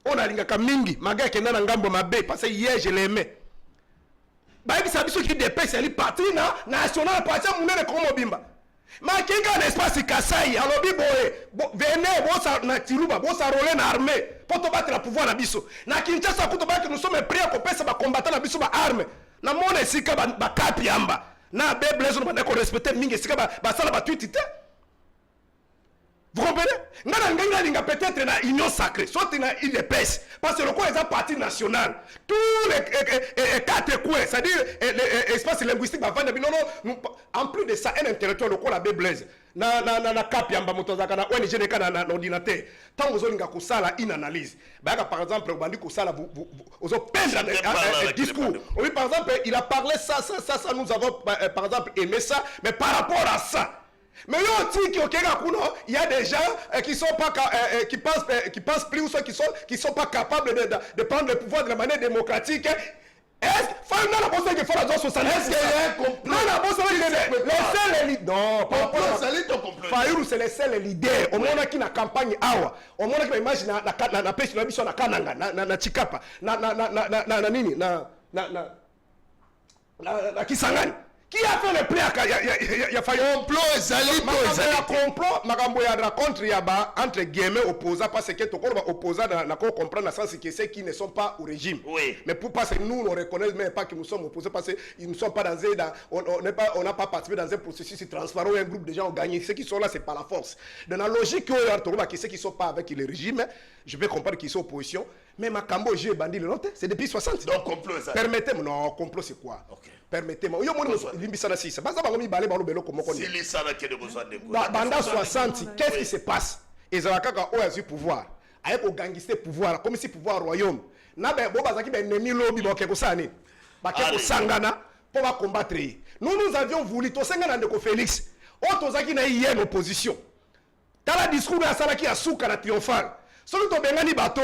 On a l'ingaka mingi, maga qui est dans ngambo mabe, parce que hier je l'aimais. Bah il s'habille qui dépêche, elle est partie nationale, partie à mon comme bimba. Ma kinga un espace Kasaï, alors biboé, venez, bossa na tiruba, bossa roler na armée, pour te battre la pouvoir na biso. Na Kinshasa pour te battre, nous sommes prêts à couper ça, combattre na biso ba arme. Na mon esika ba kapi amba. Na be blaze on va respecter mingi esika ba sala ba tweetité. Vous comprenez? Ngana peut-être na union sacrée, soit na IDPS, parce que le coin est un parti national. Tous les 4 coins, c'est-à-dire l'espace linguistique, en plus de ça, un intellectuel, le coin la Blaise, na cap yamba motozaka na ONG neka na ordinateur. Tant vous avez une analyse, par exemple, vous avez peindre un discours. Oui, par exemple, il a parlé ça, nous avons par exemple aimé ça, mais par rapport à ça. Mais il y a des gens qui sont pas qui pensent plus ou ceux qui sont pas capables de prendre le pouvoir de la manière démocratique. Est-ce qu'il y a un complot? Non, Fayulu c'est le seul leader. Au moment qui na campagne awa, au moment qui imagine na pêche na biso na Kananga na Chikapa na nini na Kisangani. Qui a fait le prêt il y a failli complot makambo ya rencontre ya ba entre guillemets opposants parce que tout le opposant na comprendre dans sens que ceux qui ne sont pas au régime. Oui. Mais pour parce que nous on reconnaît même pas que nous sommes opposés parce que ils ne sont pas on n'a pas participé dans un processus transparent où un groupe de gens ont gagné. Ceux qui sont là c'est par la force. Dans la logique que ceux qui sont pas avec le régime, je peux comprendre qu'ils sont opposition, mais makambo j'ai bandit le note, c'est depuis 60. Donc complot ça. Permettez-moi non, complot c'est quoi? OK. Permettez-moi. Yo moni limbisana sisa. Baza bango mi balé balo belo comme on dit. Si lisana qui a besoin de Banda 60, qu'est-ce qui se passe? Ezalaka ka o azu pouvoir. Avec au gangster pouvoir, comme si pouvoir royaume. Na be bo bazaki be ennemi lobby bo keko sani. Ba keko sangana pour va combattre. Nous avions voulu to sangana ndeko Félix. O tozaki na hier opposition. Tala discours ya salaki ya suka na triomphal. Solo to bengani bato.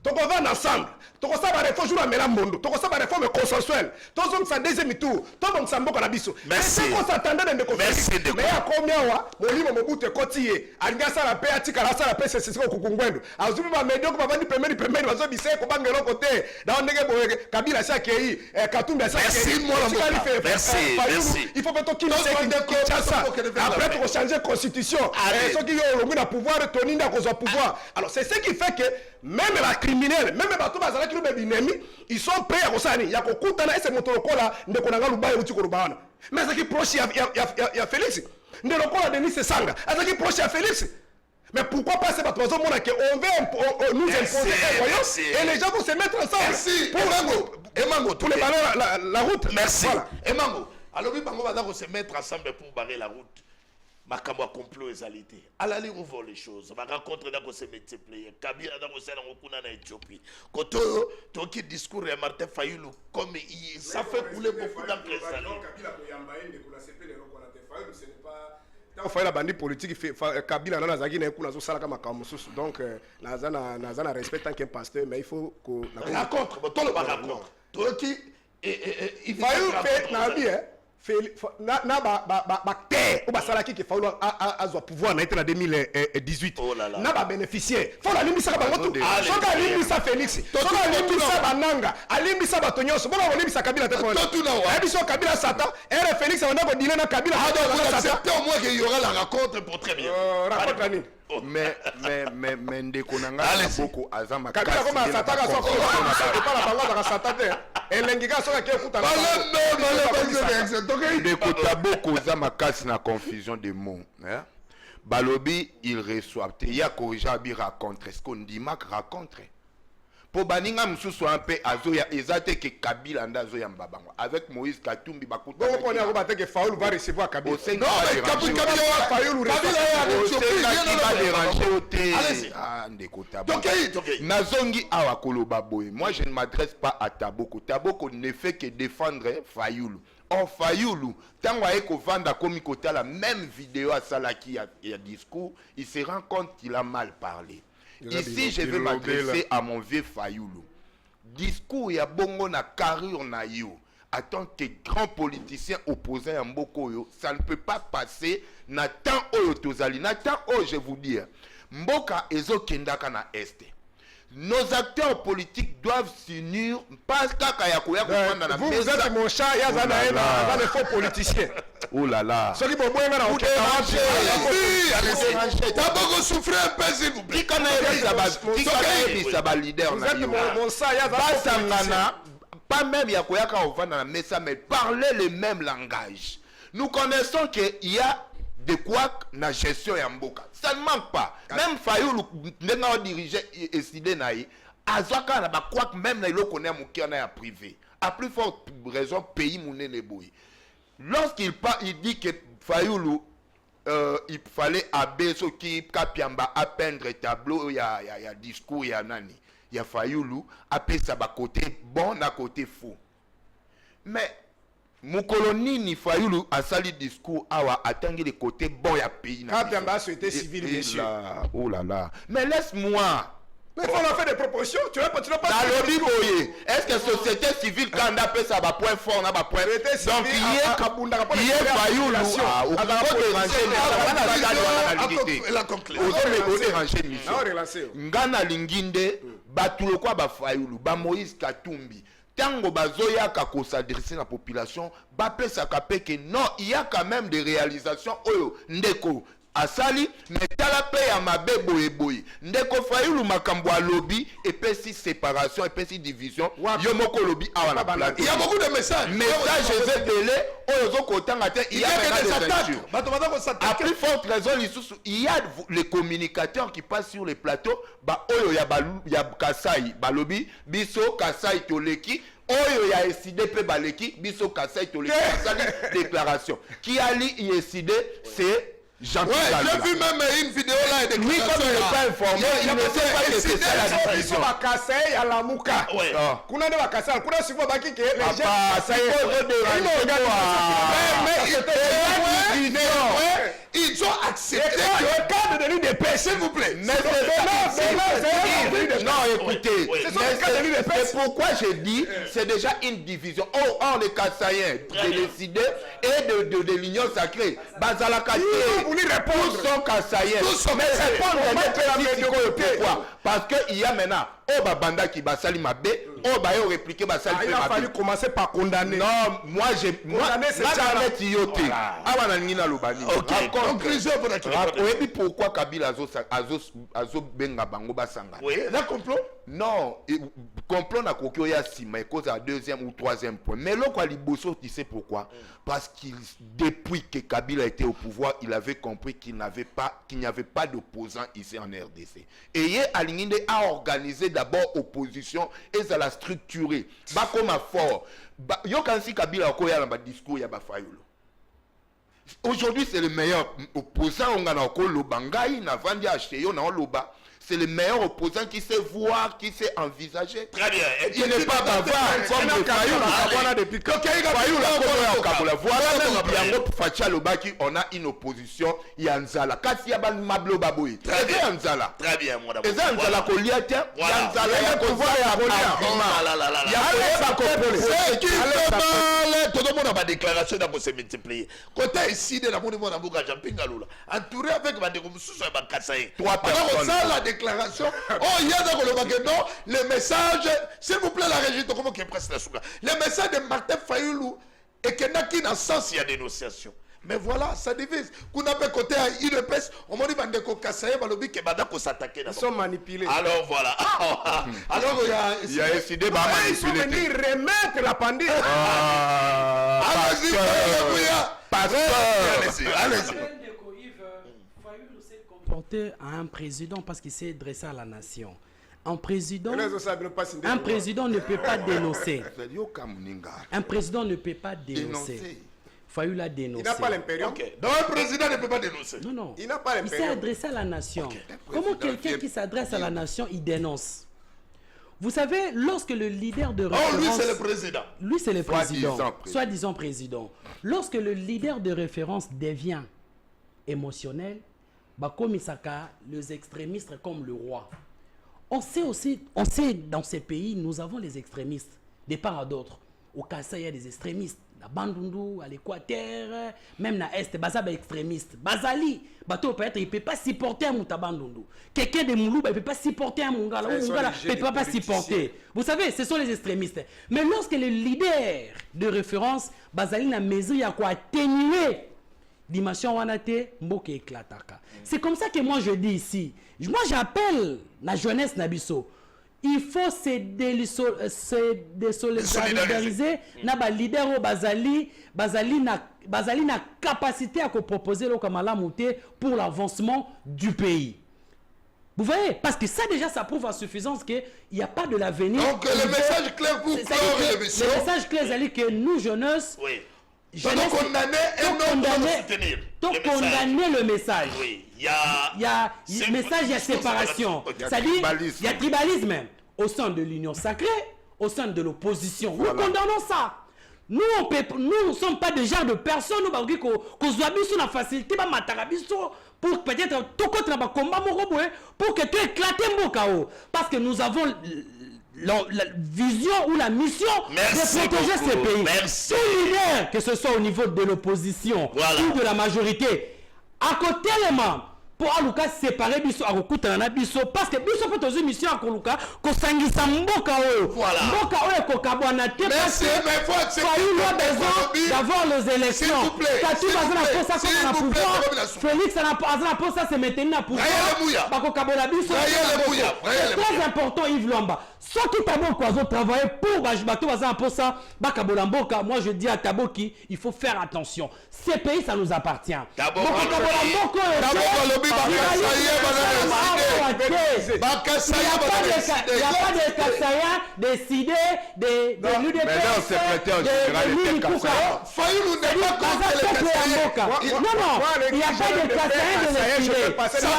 To go vendre ensemble. Toko sa ba réforme jour amela mondo. Toko sa ba réforme consensuelle. Tozong sa deuxième tour. Tobong sa mboka na biso. Merci. On s'attendait de ko Félix. Mais ya combien wa molimo mobute kotiye. Alinga sa la paix atika la sa la paix c'est ce ko kukungwendo. Azubi ba medio ko ba vandi pemeni bazo bise ko bangelo côté. Da ndenge boye Kabila sa kei Katumbi sa kei. Merci. Il faut que to après pour changer constitution. Ceux qui ont le pouvoir toninda ko pouvoir. Alors c'est ce qui fait que même la criminelle, même bato bazala ki lobe binemi, ils sont prêts à kosani. Ya kokutana ese motolokola ndeko nanga lubaye uti ko rubana. Mais ça qui proche ya Félix. Ndelokola Denis Sanga. Ça qui proche ya Félix. Mais pourquoi pas ces bateaux on veut nous imposer un royaume et les gens vont se mettre ensemble. Merci. Emango, tous les barrer la route. Merci. Emango. Alors oui, bango va se mettre ensemble pour barrer la route. Makambo complot ezalité. Allez où vont les choses. Ma rencontre d'abord se multiplier. Kabila d'abord c'est dans Okuna en Éthiopie. Koto qui discours de Martin Fayulu comme ça fait couler beaucoup d'encre salée. Kabila koyamba ende kuna sepele lokona te Fayulu ce n'est pas Fayulu la bandit politique Kabila na zaki na kuna zo sala kama kamususu. Donc nazana respect tant qu'un pasteur mais il faut que la rencontre, tout le rencontre. Toi qui Fayulu fait na vie na terre ou basalaki ke Fayoulou azwa pouvoir na été en 2018 na ba bénéficiaire faut la limbisa bango tout soka limbisa Félix soka limbisa bananga alimbisa bato nyonso bongo limbisa Kabila te pour na biso Kabila Satan et Félix on a ko dîner na Kabila vous acceptez au moins qu'il y aura la rencontre pour très bien rencontre nani mais ndeko nanga boko azama Kabila koma Satan ka soko pas la bango ka Satan te elengi ka soka ke kuta ndeko taboko azama kasi na confusion de mots hein. Balobi il reçoit te ya corrigea bi raconte est-ce qu'on dit mak raconte po baninga msusu un peu azoya ezate ke Kabila nda azoya mbabango avec Moïse Katumbi bakuta bon on a que Fayoulou va recevoir Kabila non mais Kabila Fayoulou ndeko taboko nazongi awa koloba boye moi je ne m'adresse pas à Taboko. Taboko ne fait que défendre Fayoulou. Or Fayoulou tango aye kovanda komi kota la même vidéo à Salaki et à discours il se rend compte qu'il a mal parlé. Ici, je vais m'adresser à mon vieux Fayoulou. Discours ya bongo na carrure na yo. En tant que grand politicien opposé à Mbokoyo, ça ne peut pas passer na temps oyo tozali. Na temps oyo, je vous dis, Mboka ezo kendaka na este. Nos acteurs politiques doivent s'unir parce que vous êtes mon chat, il y a des faux politiciens. Oh là là. Ceux qui vont boire dans le Taboko souffrez un peu s'il vous plaît. Qui leader vous êtes mon chat, il y a des pas même Yakoyaka au Vanda Messa, mais parler le même langage. Nous connaissons qu'il y a de quoi na gestion ya mboka. Ça ne manque pas. Même Fayoulou n'a dirigé et décidé naï. Azwaka na ba quoi même na ilo connaît mon cœur na privé. À plus forte raison pays mouné ne boy. Lorsqu'il il dit que Fayoulou il fallait abeso qui kapiamba à peindre tableau ya discours ya nani. Ya Fayoulou apé ça ba côté bon à côté faux. Mais Moukoloni ni Fayoulou a sali discours awa atangi le côté bon ya pays na. Kapiamba a souhaité civil bien sûr. Oh là là. Mais laisse-moi. Mais il faut leur faire des propositions. Tu n'as pas dans le Biboye. Est-ce que société civile quand on appelle ça va point fort, on a point. Donc il y a Fayoulou au Ngana Linginde batulo kwa ba Fayoulou ba Moïse Katumbi. Tango bazoya kako s'adresser la population, ba pesa kapeke non, il y a quand même des réalisations oyo ndeko asali mais tala pe ya mabe boye boye ndeko Fayoulou makambo a lobby et puis si séparation et puis si division yo moko lobby awa na plan. Il y a beaucoup de messages télé oyo zo kotanga te il y a des attaques. À plus forte raison il y a les communicateurs qui passent sur les plateaux ba oyo ya Kasai balobi biso Kasai toleki oyo ya SDP baleki biso Kasai toleki asali déclaration qui ali décidé c'est Jean ouais, j'ai vu même une vidéo là et lui comme il n'est pas informé il ne sait pas que c'est ça la division. Bakasai à la Mouka. Kuna de Bakasai, kuna sipo baki que les gens ils ont accepté que le cadre de l'UDP, s'il vous plaît. Non, écoutez, c'est pourquoi j'ai dit c'est déjà une division. Or les Kassaïens de décider et de l'union sacrée. Bazalakati, tous sont Kassaïens. Mais pourquoi? Parce qu'il y a maintenant Banda qui basali mabe, bayo répliquer basali mabe. Il a fallu commencer par condamner. Non, moi j'ai conclusion pour la pourquoi Kabila azo benga bango basanga. Oui, là complot. Non, complot na kokyo ya sima cause à deuxième ou troisième point. Mais là quoi liboso tu sais pourquoi? Parce qu'il depuis que Kabila était au pouvoir, il avait compris qu'il n'y avait pas d'opposants ici en RDC. Et Alinginde a organisé d'abord opposition et ça l'a structuré. Ba comme fort. Yo kansi Kabila ko ya na discours ya ba Fayoulou. Aujourd'hui c'est le meilleur opposant on a ko loba ngai na vandi acheter yo na loba. c'est le meilleur opposant qui sait voir, qui sait envisager. Très bien. Il n'est pas bavard comme le Fayulu. Voilà Yango Facha Lobaki, on a une opposition. Yanzala. Kasi Yaban Mablo Baboui. Très bien, Yanzala. Très bien, mon amour. Yanzala Koliatia. Yanzala Yakovoa tout le monde a ma déclaration pour se multiplier. Côté ici, de la monde de Mouka Jampingalula, entouré avec ma déclaration sur ma Kassaï. Trois personnes. Ça, la déclaration. Oh, il y a non, le message, s'il vous plaît, la régie, comment qui est presque la souka. Le message de Martin Fayulu et qu'il n'a qu'un sens, il y a dénonciation. Mais voilà, ça divise. Qu'on a fait côté à IRPS, on m'a dit que Kassaï, Balobi, que Badako s'attaquer. Ils sont manipulés. Alors voilà. Alors il y a décidé de il faut venir remettre la pandémie. Allez-y, allez-y. Fayulu s'est comporté à un président parce qu'il s'est dressé à la nation. Un président ne peut pas dénoncer. Un président ne peut pas dénoncer. Fayulu a dénoncé. Il n'a pas l'impérium. Okay. Donc un président ne peut pas dénoncer. Non, non. Il n'a pas Il s'est l'impérium. adressé à la nation. Okay. Comment quelqu'un qui s'adresse à la nation, il dénonce? Vous savez, lorsque le leader de référence... Oh, lui c'est le président. Lui c'est le président. Soi-disant président. Lorsque le leader de référence devient émotionnel, comme Isaka, les extrémistes comme le roi. On sait dans ces pays, nous avons les extrémistes, de part à d'autres. Au Kassai, il y a des extrémistes. À Bandundu, à l'Équateur, même à l'Est, Bazaba extrémiste. Bazali, bateau peut-être, il ne peut pas supporter un Moutabandundu. Quelqu'un de Moulouba, il ne peut pas supporter un Mungala. Mungala ne peut pas supporter. Vous savez, ce sont les extrémistes. Mais lorsque le leader de référence, Bazali n'a mesure à quoi atténuer dimension wanate, mboke éclataka. C'est comme ça que moi je dis ici. Moi j'appelle la jeunesse Nabiso. Il faut se désolidariser na ba leader au Bazali na capacité à proposer le Kamala Mouté pour l'avancement du pays. Vous voyez, parce que ça déjà ça prouve à suffisance qu'il n'y a pas de l'avenir. Donc le message clair pour clore l'émission. Le message clair c'est que nous jeunesse donc condamner et non soutenir. Donc condamner le message. Oui, il y a message, il y a séparation. C'est-à-dire, il y a tribalisme même. Au sein de l'union sacrée, au sein de l'opposition. Nous condamnons ça. Nous ne sommes pas des genres de personnes qui ont la facilité pour peut-être tout contre le combat pour que tu éclates mon chaos. Parce que nous avons la vision ou la mission de protéger ces pays. Merci. Tout leader, que ce soit au niveau de l'opposition ou de la majorité, à côté les membres, pour Aluka séparer biso à Kokutana biso parce que biso peut une mission à Koluka ko sangisa mboka oyo. Voilà. Mboka oyo ko kabwana te parce que Fayulu a besoin d'avoir les élections. S'il vous plaît. Katu bazana posa comme na pouvoir. Félix azana posa se maintenir na pouvoir. Bako kabola biso. C'est très important Yves Lwamba. Ceux qui Taboki ont travaillé pour Bato bazana posa bakabola mboka. Moi je dis à Taboki, il faut faire attention. Ces pays ça nous appartient. Taboki il n'y a pas de Kassaya décidé de l'UDPS, de l'Unikuka. Fayulu n'est pas contre les Kassaïens. Non, il n'y a pas de Kassaya décidé. C'est un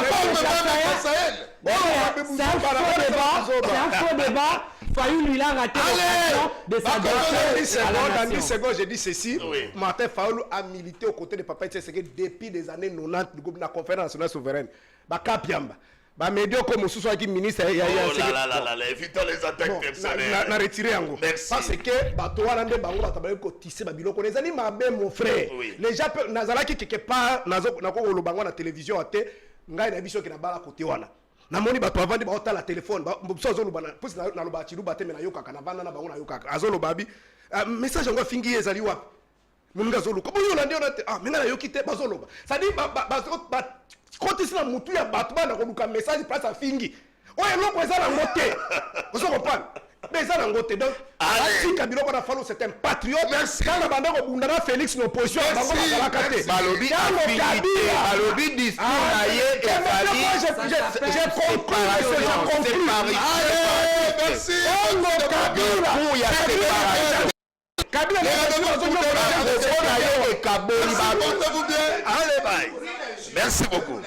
faux débat. Fayulu il a raté l'occasion de s'adresser dans 10 secondes, je dis ceci. Martin Fayulu a milité aux côtés de Papa Tshisekedi depuis des années 90 de la conférence nationale souveraine. Bakapiamba. Médio comme Moussou qui ministre. Évitons les attaques personnelles. Na retiré en gros. Parce que Batoa Nande Bango Batabale ko tissé Babiloko. Les années m'a mon frère. Les gens Nazala qui quelque part Nazoko le bango na télévision à té. Ngai na biso qui na bala côté wana. Namoni bato avandi ba otala téléphone ba mboso lo bana pusi na loba chilu bate me na yoka kana vanda na bango na yoka azolo babi message ngo fingi ezali wapi munga zolo ko boyo ndio na menga na yokite bazolo ça dit ba kotisi na mutu ya bato bana ko luka message place a fingi oye loko ezala ngote ozo comprendre mais ça ngote donc si Kabila ko na fallo c'est un patriote quand la bande ko bundana Félix no position bango na kate balobi affinité balobi discours naie et j'ai compris merci merci beaucoup.